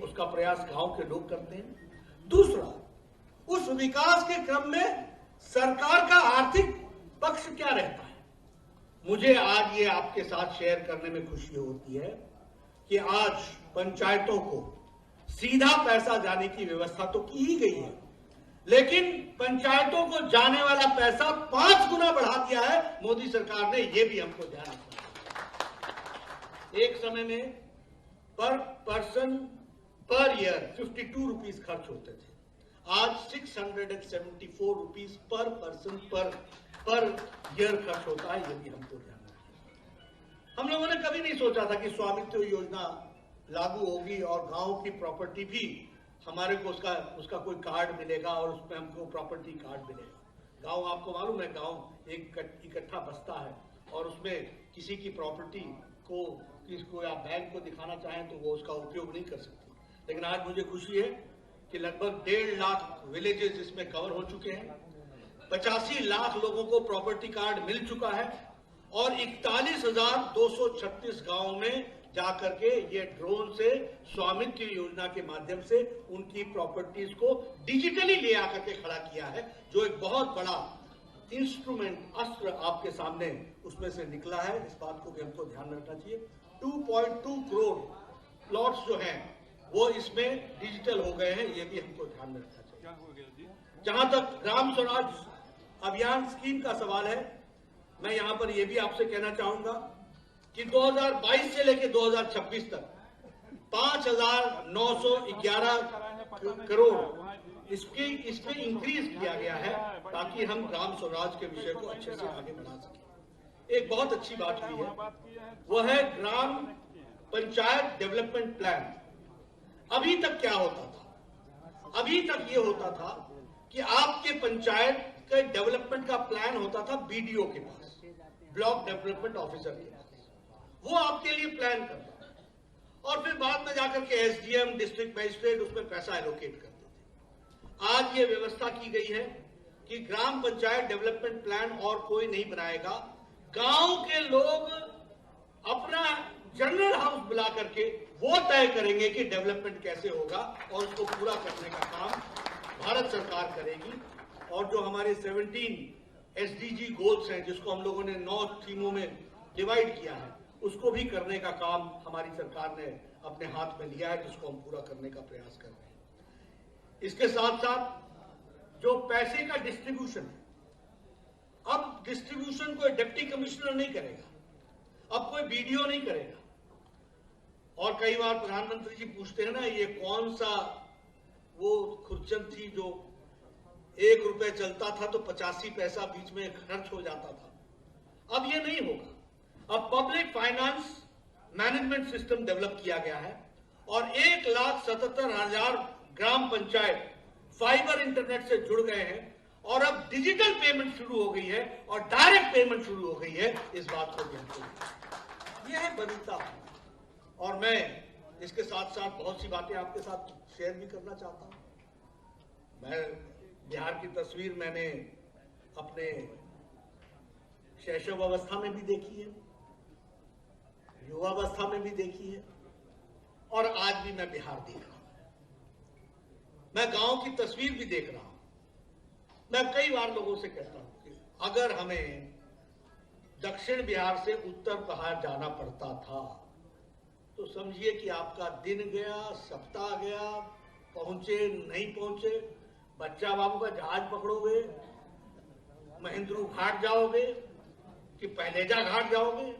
उसका प्रयास गांव के लोग करते हैं। दूसरा, उस विकास के क्रम में सरकार का आर्थिक पक्ष क्या रहता है। मुझे आज ये आपके साथ शेयर करने में खुशी होती है कि आज पंचायतों को सीधा पैसा जाने की व्यवस्था तो की ही गई है, लेकिन पंचायतों को जाने वाला पैसा 5 गुना बढ़ा दिया है मोदी सरकार ने। यह भी हमको ध्यान रखना है। एक समय में पर पर्सन पर ईयर 52 रुपीज खर्च होते थे, आज 674 rupees per person per year खर्च होता है। ये भी हमको ध्यान रखना है। हम लोगों ने कभी नहीं सोचा था कि स्वामित्व योजना लागू होगी और गांव की प्रॉपर्टी भी हमारे को उसका कोई कार्ड मिलेगा और उसमें हमको प्रॉपर्टी कार्ड मिलेगा। गांव, आपको मालूम है, गांव एक इकट्ठा बस्ता है और उसमें किसी की प्रॉपर्टी को किसको या बैंक को दिखाना चाहें तो वो उसका उपयोग नहीं कर सकती। लेकिन आज मुझे खुशी है कि लगभग 1.5 लाख विलेजेस इसमें कवर हो चुके हैं। 85 लाख लोगों को प्रॉपर्टी कार्ड मिल चुका है, और 41,236 गांवों में जाकर के ये ड्रोन से स्वामित्व योजना के माध्यम से उनकी प्रॉपर्टीज को डिजिटली ले आकर के खड़ा किया है, जो एक बहुत बड़ा इंस्ट्रूमेंट, अस्त्र आपके सामने उसमें से निकला है। इस बात को भी हमको ध्यान रखना चाहिए। 2.2 करोड़ प्लॉट्स जो हैं वो इसमें डिजिटल हो गए हैं, ये भी हमको ध्यान में रखना चाहिए। जहां तक ग्राम स्वराज अभियान स्कीम का सवाल है, मैं यहां पर यह भी आपसे कहना चाहूंगा कि 2022 से लेकर 2026 तक 5,911 करोड़ इसमें इंक्रीज किया गया है, ताकि हम ग्राम स्वराज के विषय को अच्छे से आगे बढ़ा सकें। एक बहुत अच्छी बात हुई है, वो है ग्राम पंचायत डेवलपमेंट प्लान। अभी तक क्या होता था? अभी तक ये होता था कि आपके पंचायत के डेवलपमेंट का प्लान होता था बीडीओ के पास, ब्लॉक डेवलपमेंट ऑफिसर के पास। वो आपके लिए प्लान करता था और फिर बाद में जाकर के एसडीएम, डिस्ट्रिक्ट मजिस्ट्रेट उसमें पैसा एलोकेट करते थे। आज ये व्यवस्था की गई है कि ग्राम पंचायत डेवलपमेंट प्लान और कोई नहीं बनाएगा, गांव के लोग अपना जनरल हाउस बुला करके वो तय करेंगे कि डेवलपमेंट कैसे होगा और उसको पूरा करने का काम भारत सरकार करेगी। और जो हमारे 17 एसडीजी गोल्स हैं, जिसको हम लोगों ने 9 थीमों में डिवाइड किया है, उसको भी करने का काम हमारी सरकार ने अपने हाथ में लिया है, जिसको हम पूरा करने का प्रयास कर रहे हैं। इसके साथ साथ जो पैसे का डिस्ट्रीब्यूशन है, अब डिस्ट्रीब्यूशन कोई डिप्टी कमिश्नर नहीं करेगा, अब कोई बीडीओ नहीं करेगा। और कई बार प्रधानमंत्री जी पूछते हैं ना, ये कौन सा वो खुर्चन थी जो 1 रुपए चलता था तो 85 पैसा बीच में खर्च हो जाता था। अब ये नहीं होगा। अब public finance management system develop किया गया है और 1,77,000 ग्राम पंचायत फाइबर इंटरनेट से जुड़ गए हैं और अब डिजिटल पेमेंट शुरू हो गई है और डायरेक्ट पेमेंट शुरू हो गई है। इस बात को ध्यान रखिए, यह है बदलता। और मैं इसके साथ साथ बहुत सी बातें आपके साथ शेयर भी करना चाहता हूं। मैं बिहार की तस्वीर मैंने अपने शैशव अवस्था में भी देखी है, युवावस्था में भी देखी है और आज भी मैं बिहार देख रहा हूं। मैं गांव की तस्वीर भी देख रहा हूं। मैं कई बार लोगों से कहता हूं कि अगर हमें दक्षिण बिहार से उत्तर बिहार जाना पड़ता था तो समझिए कि आपका दिन गया, सप्ताह गया, पहुंचे नहीं पहुंचे, बच्चा बाबू का जहाज पकड़ोगे, महेंद्रू घाट जाओगे कि पहलेजा घाट जाओगे,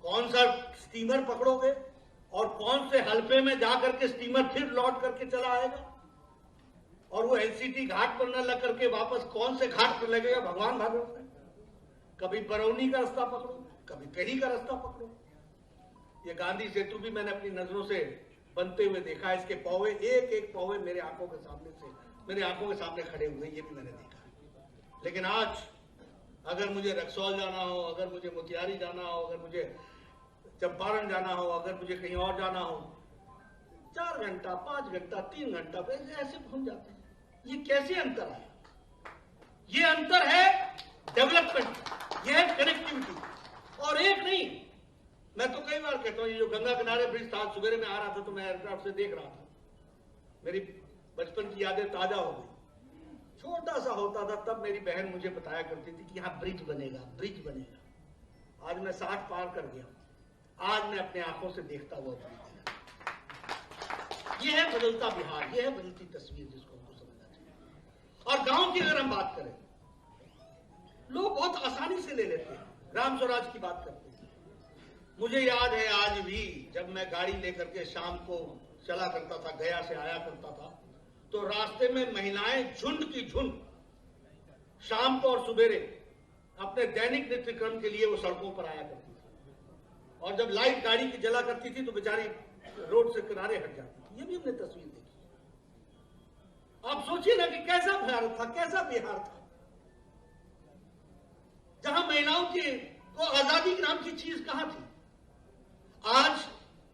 कौन सा स्टीमर पकड़ोगे और कौन से हल्फे में जाकर के स्टीमर फिर लौट करके चला आएगा, और वो एलसीटी घाट पर न लग करके वापस कौन से घाट पर लगेगा, भगवान भगवान। कभी बरौनी का रास्ता पकड़ो, कभी कहीं का रास्ता पकड़ो। ये गांधी सेतु भी मैंने अपनी नजरों से बनते हुए देखा। इसके पौवे, एक एक पौवे मेरे आंखों के सामने खड़े हुए, ये भी मैंने देखा। लेकिन आज अगर मुझे रक्सौल जाना हो, अगर मुझे मोतिहारी जाना हो, अगर मुझे चंपारण जाना हो, अगर मुझे कहीं और जाना हो, 4 घंटा, 5 घंटा, 3 घंटा ऐसे पहुंच जाते हैं। ये कैसे अंतर आया? ये अंतर है डेवलपमेंट, ये है कनेक्टिविटी। और एक नहीं, मैं तो कई बार कहता हूं, ये जो गंगा किनारे ब्रिज था, सवेरे में आ रहा था तो मैं एयरक्राफ्ट से देख रहा था, मेरी बचपन की यादें ताजा हो गई। छोटा सा होता था तब मेरी बहन मुझे बताया करती थी कि यहाँ ब्रिज बनेगा, ब्रिज बनेगा। आज मैं 60 पार कर गया, आज मैं अपने आंखों से देखता हुआ ब्रिज। ये है बदलता बिहार, ये है बदलती तस्वीर, जिसको हमको समझना चाहिए। और गांव की अगर हम बात करें, लोग बहुत आसानी से ले लेते हैं, ग्राम स्वराज की बात करते हैं। मुझे याद है आज भी, जब मैं गाड़ी लेकर के शाम को चला करता था, गया से आया करता था, तो रास्ते में महिलाएं झुंड की झुंड शाम को और सुबेरे अपने दैनिक नित्यक्रम के लिए वो सड़कों पर आया करती थी। और जब लाइट गाड़ी की जला करती थी तो बेचारी रोड से किनारे हट जाती थी। ये भी हमने तस्वीर देखी। आप सोचिए ना कि कैसा भारत था, कैसा बिहार था, जहां महिलाओं की को आजादी नाम की चीज कहां थी। आज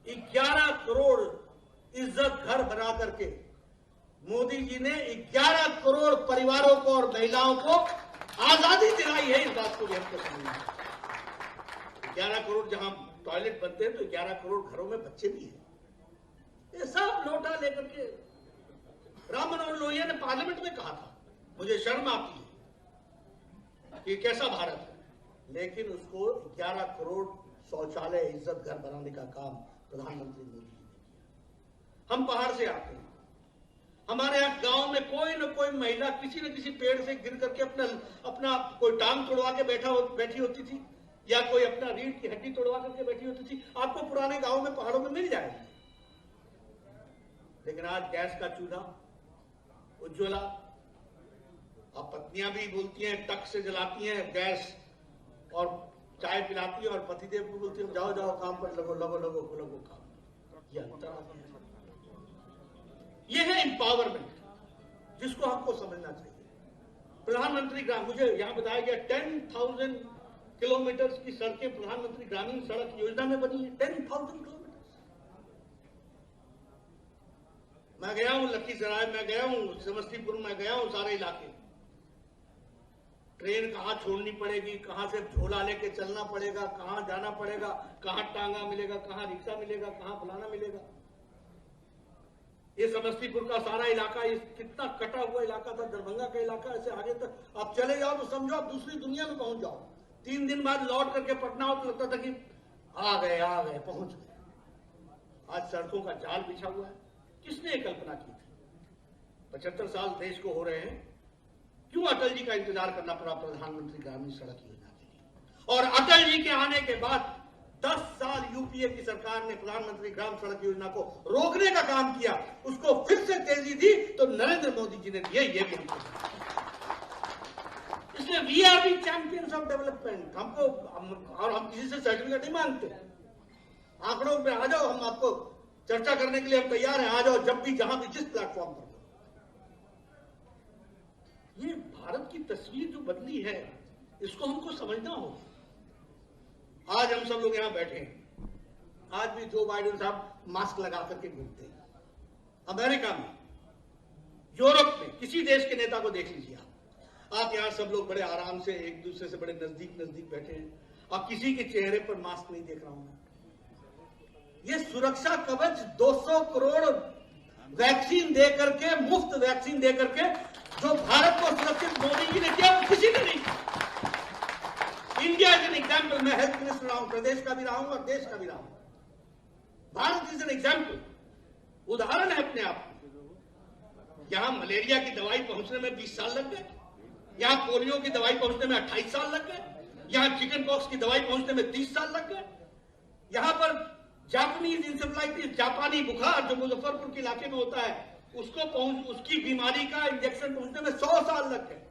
11 करोड़ इज्जत घर बना करके मोदी जी ने 11 करोड़ परिवारों को और महिलाओं को आजादी दिलाई है। इस बात को भी हमको समझना है। 11 करोड़ जहां टॉयलेट बनते हैं तो 11 करोड़ घरों में बच्चे भी हैं। ये सब नोटा लेकर के राम मनोहर लोहिया ने पार्लियामेंट में कहा था, मुझे शर्म आती है कि कैसा भारत है, लेकिन उसको 11 करोड़ शौचालय इज्जत घर बनाने का काम प्रधानमंत्री मोदी जी ने किया। हम पहाड़ से आते हैं, हमारे यहाँ गांव में कोई न कोई महिला किसी न किसी पेड़ से गिर करके अपना कोई टांग तोड़वा के बैठी होती थी, या कोई अपना रीढ़ की हड्डी तोड़वा करके बैठी होती थी। आपको पुराने गांव में पहाड़ों में मिल जाएगी। लेकिन आज गैस का चूल्हा, उज्ज्वला, अब पत्नियां भी बोलती हैं, टक से जलाती हैं गैस और चाय पिलाती है, और पतिदेव को बोलती है जाओ जाओ काम पर लगो काम। ये अंतर आ गया। ये है एम्पावरमेंट, जिसको हमको समझना चाहिए। प्रधानमंत्री ग्राम, मुझे यहां बताया गया 10,000 किलोमीटर की सड़कें प्रधानमंत्री ग्रामीण सड़क योजना में बनी है। 10,000 किलोमीटर। मैं गया हूं लखीसराय, मैं गया हूं समस्तीपुर, मैं गया हूं सारे इलाके। ट्रेन कहां छोड़नी पड़ेगी, कहां से झोला लेके चलना पड़ेगा, कहां जाना पड़ेगा, कहां टांगा मिलेगा, कहां रिक्शा मिलेगा, कहां फलाना मिलेगा। ये समस्तीपुर का सारा इलाका, ये कितना कटा हुआ इलाका था, दरभंगा का इलाका, ऐसे आगे तक आप चले जाओ तो समझो आप दूसरी दुनिया में पहुंच जाओ। 3 दिन बाद लौट करके पटना हो तो लगता था कि आ गए पहुंच गए। आज सड़कों का जाल बिछा हुआ है। किसने कल्पना की थी? 75 साल देश को हो रहे हैं, क्यों अटल जी का इंतजार करना पड़ा प्रधानमंत्री ग्रामीण सड़क योजना के लिए? और अटल जी के आने के बाद 10 साल यूपीए की सरकार ने प्रधानमंत्री ग्राम सड़क योजना को रोकने का काम किया, उसको फिर से तेजी दी तो नरेंद्र मोदी जी ने दिए। ये भी इसलिए we are the champions of development. हमको और हम किसी से सर्टिफिकेट नहीं मांगते। आंकड़ों पे आ जाओ, हम आपको चर्चा करने के लिए हम तैयार हैं। आ जाओ जब भी, जहां भी, जिस प्लेटफॉर्म पर। ये भारत की तस्वीर जो बदली है, इसको हमको समझना होगा। आज हम सब लोग यहां बैठे हैं, आज भी जो बाइडेन साहब मास्क लगा करके घूमते हैं। अमेरिका में, यूरोप में, किसी देश के नेता को देख लीजिए आप यहां सब लोग बड़े आराम से एक दूसरे से बड़े नजदीक बैठे हैं। अब किसी के चेहरे पर मास्क नहीं देख रहा हूं मैं। ये सुरक्षा कवच 200 करोड़ वैक्सीन दे करके, मुफ्त वैक्सीन दे करके जो भारत को सुरक्षित मोदी जी ने किया, वो किसी ने नहीं। India is an example. मैं हेल्थ मिनिस्टर रहा हूं, प्रदेश का भी रहा हूं और देश का भी रहा हूं। भारत इज एन एग्जाम्पल, उदाहरण है अपने आप। यहां मलेरिया की दवाई पहुंचने में 20 साल लग गए, यहां पोलियो की दवाई पहुंचने में 28 साल लग गए, यहां चिकन पॉक्स की दवाई पहुंचने में 30 साल लग गए, यहां पर जापानीज इंसेफ्लाइटिस, जापानी बुखार जो मुजफ्फरपुर के इलाके में होता है, उसकी बीमारी का इंजेक्शन पहुंचने में 100 साल लग गए।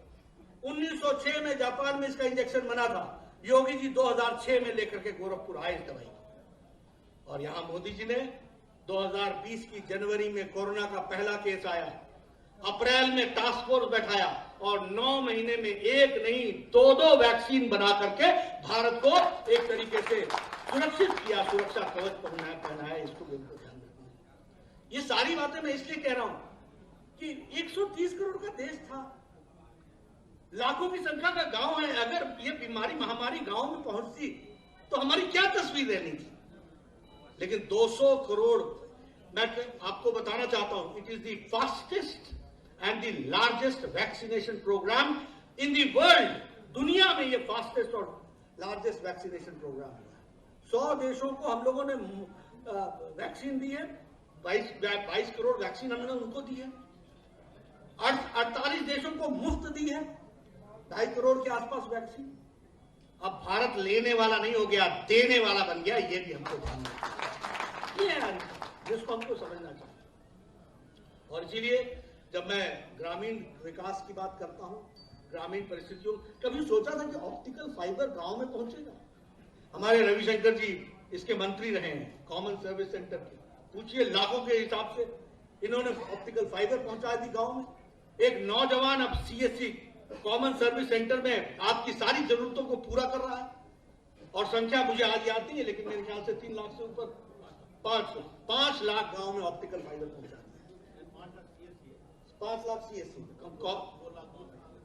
1906 में जापान में इसका इंजेक्शन बना था। योगी जी 2006 में लेकर के गोरखपुर आए इस दवाई को। और यहां मोदी जी ने 2020 की जनवरी में कोरोना का पहला केस आया, अप्रैल में टास्क फोर्स बैठाया और 9 महीने में एक नहीं 2 वैक्सीन बना करके भारत को एक तरीके से सुरक्षित किया, सुरक्षा कवच पहनाया। इसको बिल्कुल ध्यान रखना है। ये सारी बातें मैं इसलिए कह रहा हूं कि 130 करोड़ का देश था, लाखों की संख्या का गांव है। अगर ये बीमारी महामारी गांव में पहुंचती तो हमारी क्या तस्वीर रहनी थी? लेकिन 200 करोड़, मैं आपको बताना चाहता हूं, it is the fastest and the largest vaccination programme in the world. दुनिया में ये फास्टेस्ट और लार्जेस्ट वैक्सीनेशन प्रोग्राम है। 100 देशों को हम लोगों ने वैक्सीन दी है, 22 करोड़ वैक्सीन हमने उनको दी है। 48 देशों को मुफ्त दी है, 2.5 करोड़ के आसपास वैक्सीन। अब भारत लेने वाला नहीं हो गया, देने वाला बन गया। ये भी हमको ध्यान रखना है, ये है जिसको हमको समझना चाहिए। और इसीलिए जब मैं ग्रामीण विकास की बात करता हूं, ग्रामीण परिस्थितियों, कभी सोचा था कि ऑप्टिकल फाइबर गांव में पहुंचेगा? हमारे रविशंकर जी इसके मंत्री रहे हैं, कॉमन सर्विस सेंटर के। पूछिए, लाखों के हिसाब से इन्होंने ऑप्टिकल फाइबर पहुंचा दी गांव में। एक नौजवान अब सीएससी कॉमन सर्विस सेंटर में आपकी सारी जरूरतों को पूरा कर रहा है। और संख्या मुझे आज याद नहीं है, लेकिन मेरे ख्याल से 3 लाख से ऊपर, 5 लाख गांव में ऑप्टिकल फाइबर पहुंचा दिया। 5 लाख सीएससी,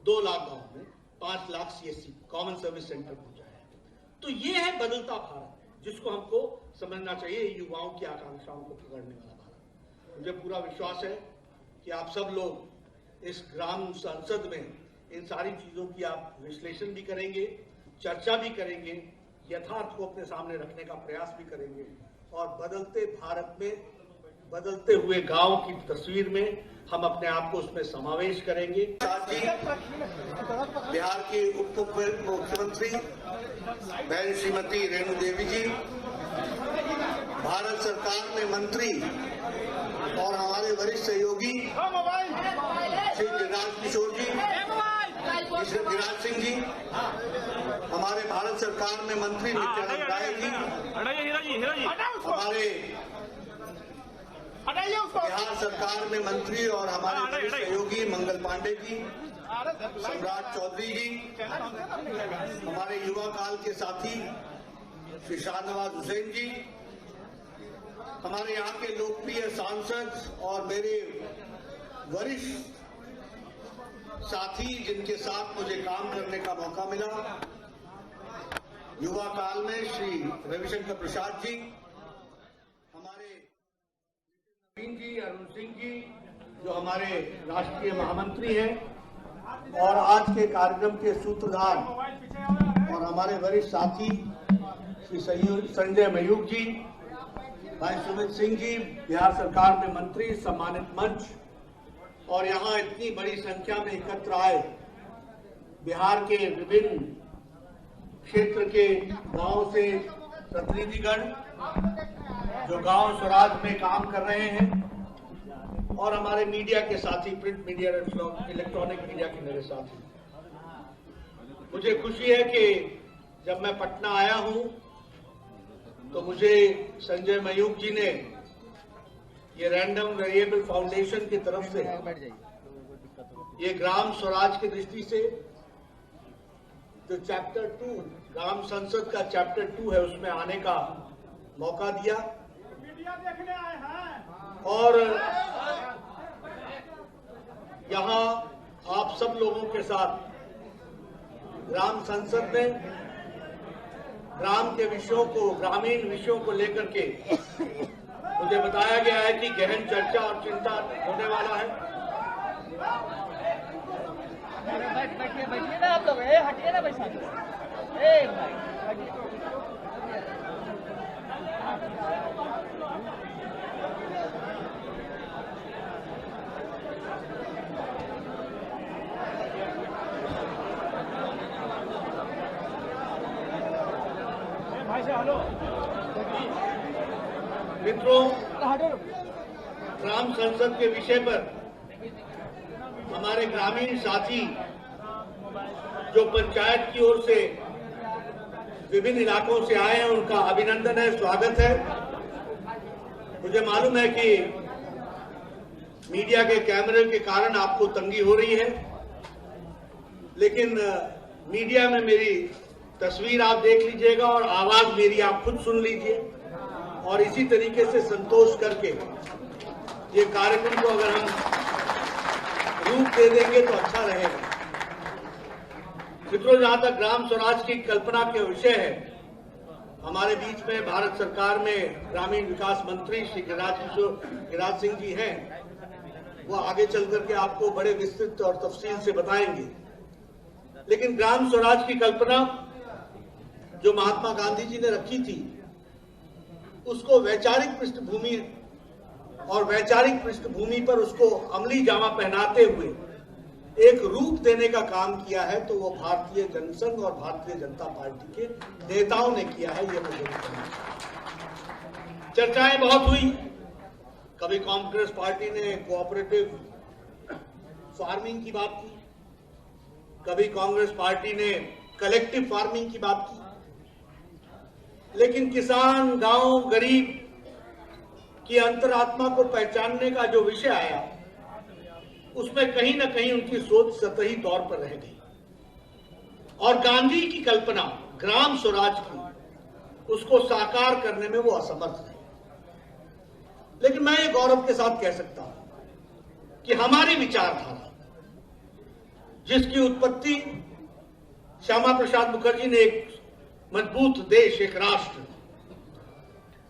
2 लाख गांव में 5 lakh CSC common service centre पहुंचाया है। तो ये है बदलता भारत, जिसको हमको समझना चाहिए, युवाओं की आकांक्षाओं को पकड़ने वाला भारत। मुझे पूरा विश्वास है कि आप सब लोग इस ग्राम संसद में इन सारी चीजों की आप विश्लेषण भी करेंगे, चर्चा भी करेंगे, यथार्थ को अपने सामने रखने का प्रयास भी करेंगे और बदलते भारत में, बदलते हुए गांव की तस्वीर में हम अपने आप को उसमें समावेश करेंगे। साथ ही बिहार की उप मुख्यमंत्री बहन श्रीमती रेणु देवी जी, भारत सरकार में मंत्री और हमारे वरिष्ठ सहयोगी श्री गिरिराज किशोर जी, श्री गिरिराज सिंह जी, हमारे भारत सरकार में मंत्री नित्यानंद राय जी, हमारे बिहार सरकार में मंत्री और हमारे वरिष्ठ सहयोगी मंगल पांडे जी, सम्राट चौधरी जी, हमारे युवा काल के साथी श्री शाहनवाज हुसैन जी, हमारे यहाँ के लोकप्रिय सांसद और मेरे वरिष्ठ साथी जिनके साथ मुझे काम करने का मौका मिला, युवा काल में श्री रविशंकर प्रसाद जी, हमारे नवीन जी, अरुण सिंह जी जो हमारे राष्ट्रीय महामंत्री हैं, और आज के कार्यक्रम के सूत्रधार और हमारे वरिष्ठ साथी श्री संजय मयूख जी, भाई सुमित सिंह जी, बिहार सरकार में मंत्री, सम्मानित मंच, और यहाँ इतनी बड़ी संख्या में एकत्र आए बिहार के विभिन्न क्षेत्र के गांव से प्रतिनिधिगण जो गांव स्वराज में काम कर रहे हैं, और हमारे मीडिया के साथी, प्रिंट मीडिया, इलेक्ट्रॉनिक मीडिया के मेरे साथी। मुझे खुशी है कि जब मैं पटना आया हूं तो मुझे संजय मयूख जी ने ये रैंडम वेरिएबल फाउंडेशन की तरफ से ये ग्राम स्वराज की दृष्टि से जो चैप्टर 2 ग्राम संसद का चैप्टर 2 है उसमें आने का मौका दिया, और यहाँ आप सब लोगों के साथ ग्राम संसद में ग्राम के विषयों को, ग्रामीण विषयों को लेकर के मुझे बताया गया है कि गहन चर्चा और चिंता होने वाला है। बैठिए बैठिए ना आप लोग, हटिए ना भाई, मित्रों, ग्राम संसद के विषय पर हमारे ग्रामीण साथी जो पंचायत की ओर से विभिन्न इलाकों से आए हैं, उनका अभिनंदन है, स्वागत है। मुझे मालूम है कि मीडिया के कैमरे के कारण आपको तंगी हो रही है, लेकिन मीडिया में मेरी तस्वीर आप देख लीजिएगा और आवाज मेरी आप खुद सुन लीजिए, और इसी तरीके से संतोष करके ये कार्यक्रम को अगर हम रूप दे देंगे तो अच्छा रहेगा। मित्रों, जहां तक ग्राम स्वराज की कल्पना के विषय है, हमारे बीच में भारत सरकार में ग्रामीण विकास मंत्री श्री गिरिराज सिंह जी हैं, वो आगे चल करके आपको बड़े विस्तृत और तफसील से बताएंगे। लेकिन ग्राम स्वराज की कल्पना जो महात्मा गांधी जी ने रखी थी, उसको वैचारिक पृष्ठभूमि और वैचारिक पृष्ठभूमि पर उसको अमली जामा पहनाते हुए एक रूप देने का काम किया है, तो वो भारतीय जनसंघ और भारतीय जनता पार्टी के नेताओं ने किया है। ये मुझे चर्चाएं बहुत हुई, कभी कांग्रेस पार्टी ने कोऑपरेटिव फार्मिंग की बात की, कभी कांग्रेस पार्टी ने कलेक्टिव फार्मिंग की बात की, लेकिन किसान, गांव, गरीब की अंतरात्मा को पहचानने का जो विषय आया, उसमें कहीं न कहीं उनकी सोच सतही तौर पर रह गई, और गांधी की कल्पना ग्राम स्वराज की, उसको साकार करने में वो असमर्थ रहे। लेकिन मैं ये गौरव के साथ कह सकता हूं कि हमारी विचारधारा, जिसकी उत्पत्ति श्यामा प्रसाद मुखर्जी ने एक मजबूत देश, एक राष्ट्र,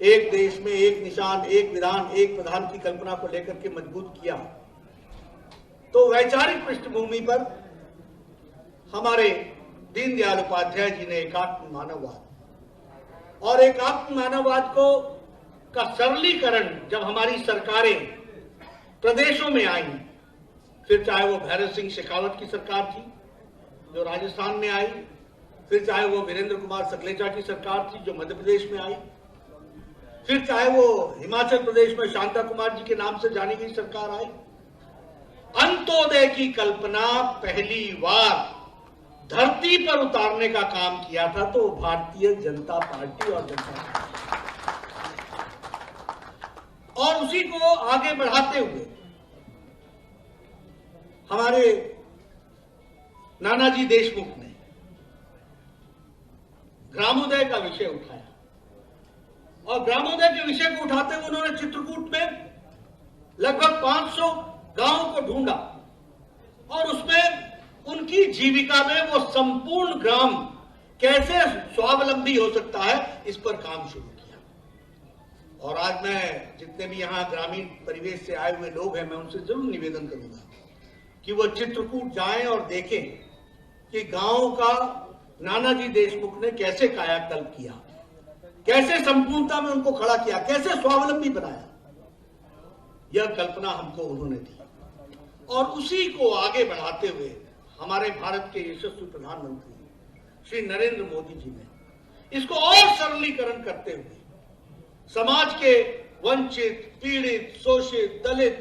एक देश में एक निशान, एक विधान, एक प्रधान की कल्पना को लेकर के मजबूत किया, तो वैचारिक पृष्ठभूमि पर हमारे दीनदयाल उपाध्याय जी ने एकात्म मानववाद और एकात्म मानववाद को का सरलीकरण जब हमारी सरकारें प्रदेशों में आई, फिर चाहे वो भैरव सिंह शेखावत की सरकार थी जो राजस्थान में आई, फिर चाहे वो वीरेंद्र कुमार सकलेचा की सरकार थी जो मध्य प्रदेश में आई, फिर चाहे वो हिमाचल प्रदेश में शांता कुमार जी के नाम से जानी गई सरकार आई, अंत्योदय की कल्पना पहली बार धरती पर उतारने का काम किया था तो भारतीय जनता पार्टी और जनता पार्टी, और उसी को आगे बढ़ाते हुए हमारे नानाजी देशमुख ने ग्रामोदय का विषय उठाया, और ग्रामोदय के विषय को उठाते हुए उन्होंने चित्रकूट में लगभग 500 गांवों को ढूंढा और उसमें उनकी जीविका में वो संपूर्ण ग्राम कैसे स्वावलंबी हो सकता है, इस पर काम शुरू किया। और आज मैं जितने भी यहां ग्रामीण परिवेश से आए हुए लोग हैं, मैं उनसे जरूर निवेदन करूंगा कि वो चित्रकूट जाएं और देखें कि गांव का नानाजी देशमुख ने कैसे कायाकल्प किया, कैसे संपूर्णता में उनको खड़ा किया, कैसे स्वावलंबी बनाया। यह कल्पना हमको उन्होंने दी, और उसी को आगे बढ़ाते हुए हमारे भारत के यशस्वी प्रधानमंत्री श्री नरेंद्र मोदी जी ने इसको और सरलीकरण करते हुए समाज के वंचित, पीड़ित, शोषित, दलित,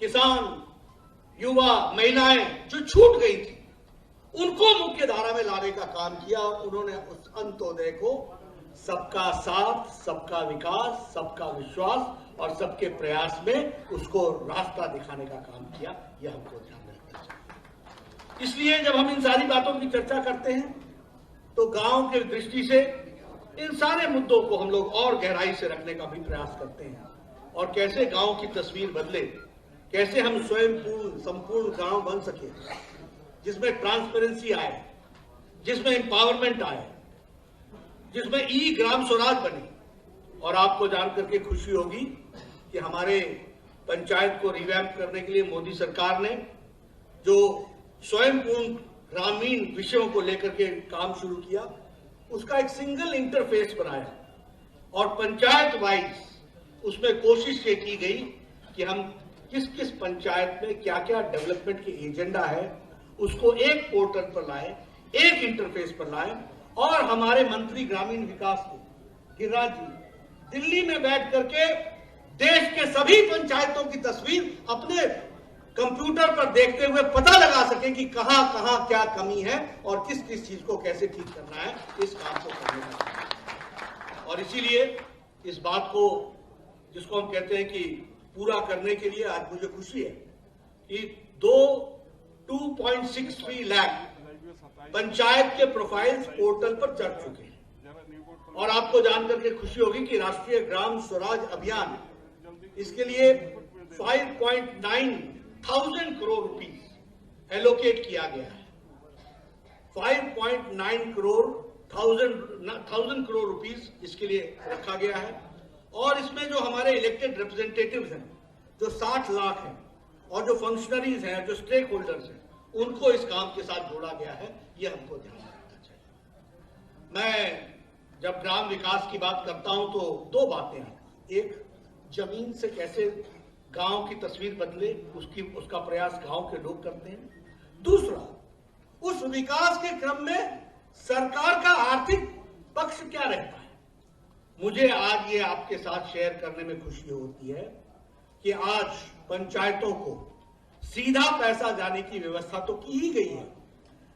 किसान, युवा, महिलाएं जो छूट गई थी, उनको मुख्य धारा में लाने का काम किया। उन्होंने उस अंत्योदय को सबका साथ, सबका विकास, सबका विश्वास और सबके प्रयास में उसको रास्ता दिखाने का काम किया। यह हमको ध्यान में रखना चाहिए। इसलिए जब हम इन सारी बातों की चर्चा करते हैं तो गांव के दृष्टि से इन सारे मुद्दों को हम लोग और गहराई से रखने का भी प्रयास करते हैं, और कैसे गांव की तस्वीर बदले, कैसे हम स्वयं संपूर्ण गांव बन सके जिसमें ट्रांसपेरेंसी आए, जिसमें एम्पावरमेंट आए, जिसमें ई ग्राम स्वराज बने। और आपको जानकर के खुशी होगी कि हमारे पंचायत को रिवैम्प करने के लिए मोदी सरकार ने जो स्वयंपूर्ण ग्रामीण विषयों को लेकर के काम शुरू किया, उसका एक सिंगल इंटरफेस बनाया, और पंचायत वाइज उसमें कोशिश ये की गई कि हम किस किस पंचायत में क्या क्या डेवलपमेंट के एजेंडा है उसको एक पोर्टल पर लाए, एक इंटरफेस पर लाए। और हमारे मंत्री ग्रामीण विकास के गिरिराज जी दिल्ली में बैठ करके देश के सभी पंचायतों की तस्वीर अपने कंप्यूटर पर देखते हुए पता लगा सके कि कहां कहां क्या कमी है और किस किस चीज को कैसे ठीक करना है, इस काम को करने का। और इसीलिए इस बात को, जिसको हम कहते हैं कि पूरा करने के लिए आज मुझे खुशी है कि 2.63 लाख पंचायत के प्रोफाइल्स पोर्टल पर चढ़ चुके हैं। और आपको जानकर के खुशी होगी कि राष्ट्रीय ग्राम स्वराज अभियान, इसके लिए 5.9 थाउजेंड करोड़ रुपीस एलोकेट किया गया है। 5.9 करोड़ थाउजेंड करोड़ रुपीस इसके लिए रखा गया है। और इसमें जो हमारे इलेक्टेड रिप्रेजेंटेटिव्स हैं, जो 60 लाख हैं, और जो फंक्शनरीज हैं, जो स्टेक होल्डर्स हैं, उनको इस काम के साथ जोड़ा गया है। यह हमको ध्यान रखना चाहिए। मैं जब ग्राम विकास की बात करता हूं तो दो बातें आती। एक, जमीन से कैसे गांव की तस्वीर बदले, उसका प्रयास गांव के लोग करते हैं। दूसरा, उस विकास के क्रम में सरकार का आर्थिक पक्ष क्या रहता है। मुझे आज ये आपके साथ शेयर करने में खुशी होती है कि आज पंचायतों को सीधा पैसा जाने की व्यवस्था तो की ही गई है,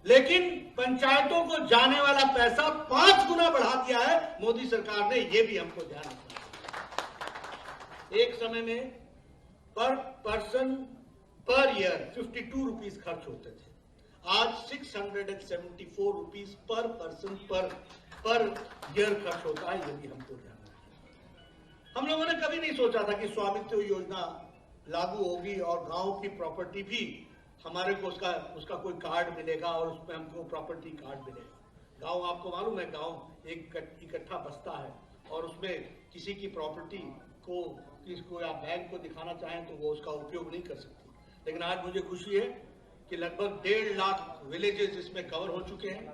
लेकिन पंचायतों को जाने वाला पैसा 5 गुना बढ़ा दिया है मोदी सरकार ने। यह भी हमको ध्यान रखना है। एक समय में पर पर्सन पर ईयर 52 रुपीज खर्च होते थे, आज 674 rupees per person per year खर्च होता है। ये भी हमको ध्यान रखना है। हम लोगों ने कभी नहीं सोचा था कि स्वामित्व योजना लागू होगी और गांव की प्रॉपर्टी भी हमारे को उसका कोई कार्ड मिलेगा और उसमें हमको प्रॉपर्टी कार्ड मिलेगा। गांव आपको मालूम है, गांव एक इकट्ठा बसता है और उसमें किसी की प्रॉपर्टी को किसको या बैंक को दिखाना चाहें तो वो उसका उपयोग नहीं कर सकती। लेकिन आज मुझे खुशी है कि लगभग 1.5 लाख विलेजेस इसमें कवर हो चुके हैं,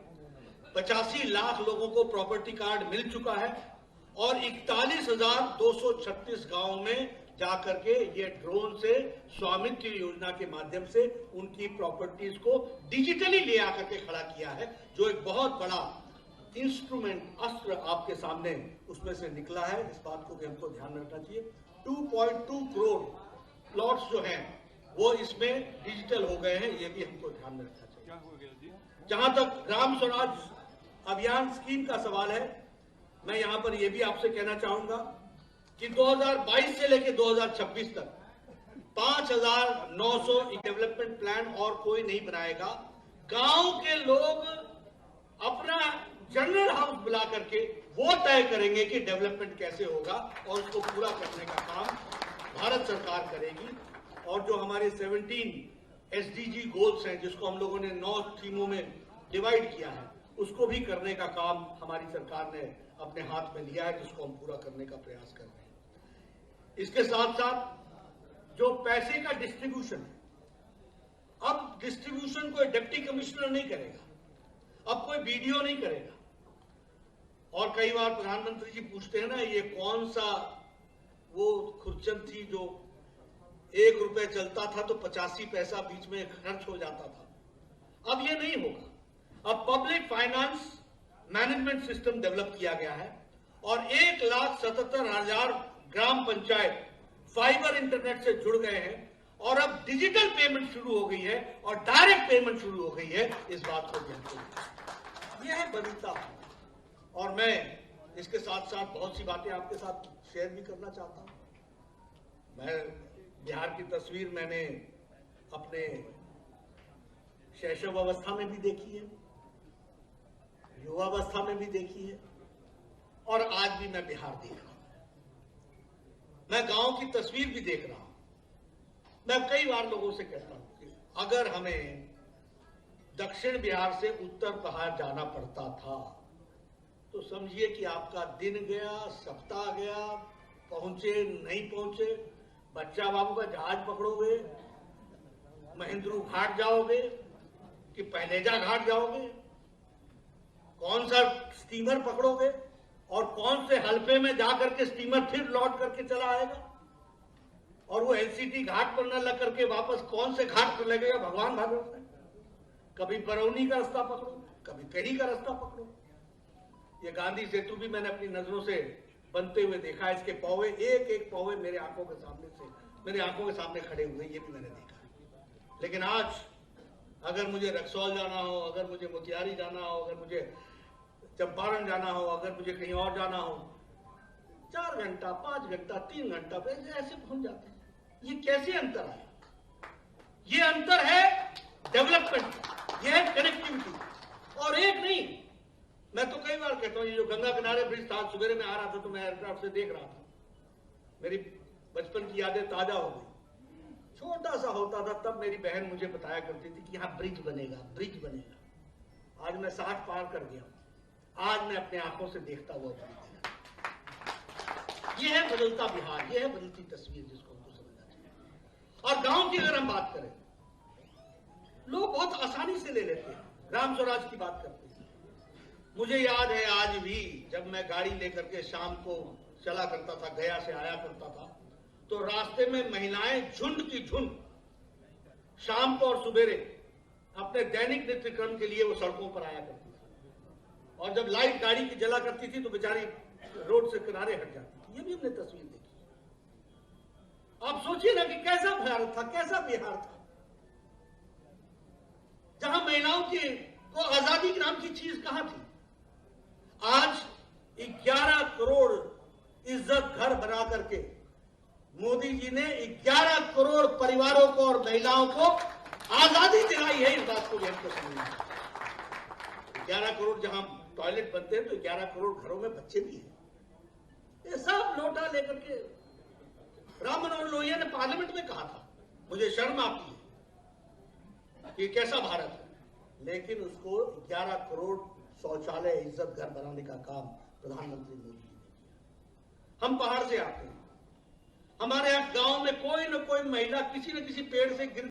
85 लाख लोगों को प्रॉपर्टी कार्ड मिल चुका है और 41,236 गांवों में जाकर के ये ड्रोन से स्वामित्व योजना के माध्यम से उनकी प्रॉपर्टीज को डिजिटली ले आकर के खड़ा किया है, जो एक बहुत बड़ा इंस्ट्रूमेंट, अस्त्र आपके सामने उसमें से निकला है। इस बात को भी हमको ध्यान रखना चाहिए। 2.2 करोड़ प्लॉट्स जो हैं वो इसमें डिजिटल हो गए हैं, ये भी हमको ध्यान में रखना चाहिए। जहां तक ग्राम स्वराज अभियान स्कीम का सवाल है, मैं यहां पर यह भी आपसे कहना चाहूंगा कि 2022 से लेकर 2026 तक 5,900 डेवलपमेंट प्लान और कोई नहीं बनाएगा। गांव के लोग अपना जनरल हाउस बुला करके वो तय करेंगे कि डेवलपमेंट कैसे होगा और उसको पूरा करने का काम भारत सरकार करेगी। और जो हमारे 17 SDG गोल्स हैं, जिसको हम लोगों ने 9 थीमों में डिवाइड किया है, उसको भी करने का काम हमारी सरकार ने अपने हाथ में लिया है, जिसको हम पूरा करने का प्रयास कर रहे हैं। इसके साथ साथ जो पैसे का डिस्ट्रीब्यूशन है, अब डिस्ट्रीब्यूशन कोई डिप्टी कमिश्नर नहीं करेगा, अब कोई BDO नहीं करेगा। और कई बार प्रधानमंत्री जी पूछते हैं ना, ये कौन सा वो खुरचन थी जो 1 रुपए चलता था तो 85 पैसा बीच में खर्च हो जाता था। अब ये नहीं होगा। अब public finance management system develop किया गया है और 1,77,000 ग्राम पंचायत फाइबर इंटरनेट से जुड़ गए हैं और अब डिजिटल पेमेंट शुरू हो गई है और डायरेक्ट पेमेंट शुरू हो गई है। इस बात को ध्यान रखिए, यह है बनीता। और मैं इसके साथ साथ बहुत सी बातें आपके साथ शेयर भी करना चाहता हूं। मैं बिहार की तस्वीर मैंने अपने शैशव अवस्था में भी देखी है, युवावस्था में भी देखी है और आज भी मैं बिहार देख रहा हूं। मैं गांव की तस्वीर भी देख रहा हूं। मैं कई बार लोगों से कहता हूं कि अगर हमें दक्षिण बिहार से उत्तर बिहार जाना पड़ता था तो समझिए कि आपका दिन गया, सप्ताह गया, पहुंचे नहीं पहुंचे, बच्चा बाबू का जहाज पकड़ोगे, महेंद्रू घाट जाओगे कि पहलेजा घाट जाओगे, कौन सा स्टीमर पकड़ोगे और कौन से हल्फे में जाकर के स्टीमर फिर लौट करके चला आएगा और वो LCT घाट पर न लग करके वापस कौन से घाट पर लगेगा, भगवान भरोसे। कभी बरौनी का रास्ता पकड़ो, कभी कहीं का रास्ता पकड़ो। ये गांधी सेतु भी मैंने अपनी नजरों से बनते हुए देखा। इसके पौवे, एक एक पौवे मेरे आंखों के सामने खड़े हुए, ये भी मैंने देखा। लेकिन आज अगर मुझे रक्सौल जाना हो, अगर मुझे मोतिहारी जाना हो, अगर मुझे चंपारण जाना हो, अगर मुझे कहीं और जाना हो, 4 घंटा, 5 घंटा, 3 घंटा ऐसे पहुंच जाते हैं। ये कैसे अंतर आया? ये अंतर है डेवलपमेंट, ये है कनेक्टिविटी। और एक नहीं, मैं तो कई बार कहता हूं, ये जो गंगा किनारे ब्रिज था, सवेरे में आ रहा था तो मैं एयरक्राफ्ट से देख रहा था, मेरी बचपन की यादें ताजा हो गई। छोटा सा होता था तब मेरी बहन मुझे बताया करती थी कि यहाँ ब्रिज बनेगा, ब्रिज बनेगा। आज मैं 60 पार कर गया, आज मैं अपने आंखों से देखता हुआ ब्रिज। ये है बदलता बिहार, ये है बदलती तस्वीर, जिसको हमको समझना चाहिए। और गांव की अगर हम बात करें, लोग बहुत आसानी से ले लेते हैं, ग्राम स्वराज की बात करते हैं। मुझे याद है आज भी, जब मैं गाड़ी लेकर के शाम को चला करता था, गया से आया करता था, तो रास्ते में महिलाएं झुंड की झुंड शाम को और सुबेरे अपने दैनिक नित्य क्रम के लिए वो सड़कों पर आया करती थी। और जब लाइट गाड़ी की जला करती थी तो बेचारी रोड से किनारे हट जाती थी। ये भी हमने तस्वीर देखी। आप सोचिए ना कि कैसा भारत था, कैसा बिहार था, जहां महिलाओं की को आजादी नाम की चीज कहां थी। आज 11 करोड़ इज्जत घर बना करके मोदी जी ने 11 करोड़ परिवारों को और महिलाओं को आजादी दिलाई है। इस बात को भी हमको समझना है। 11 करोड़ जहां टॉयलेट बनते हैं तो 11 करोड़ घरों में बच्चे भी हैं। ये सब लोटा लेकर के राम मनोहर लोहिया ने पार्लियामेंट में कहा था, मुझे शर्म आती है कि कैसा भारत है, लेकिन उसको 11 करोड़ शौचालय इज्जत घर बनाने का काम प्रधानमंत्री मोदी जी ने किया। हम पहाड़ से आते हैं, हमारे यहाँ गांव में कोई न कोई महिला किसी न किसी पेड़ से गिर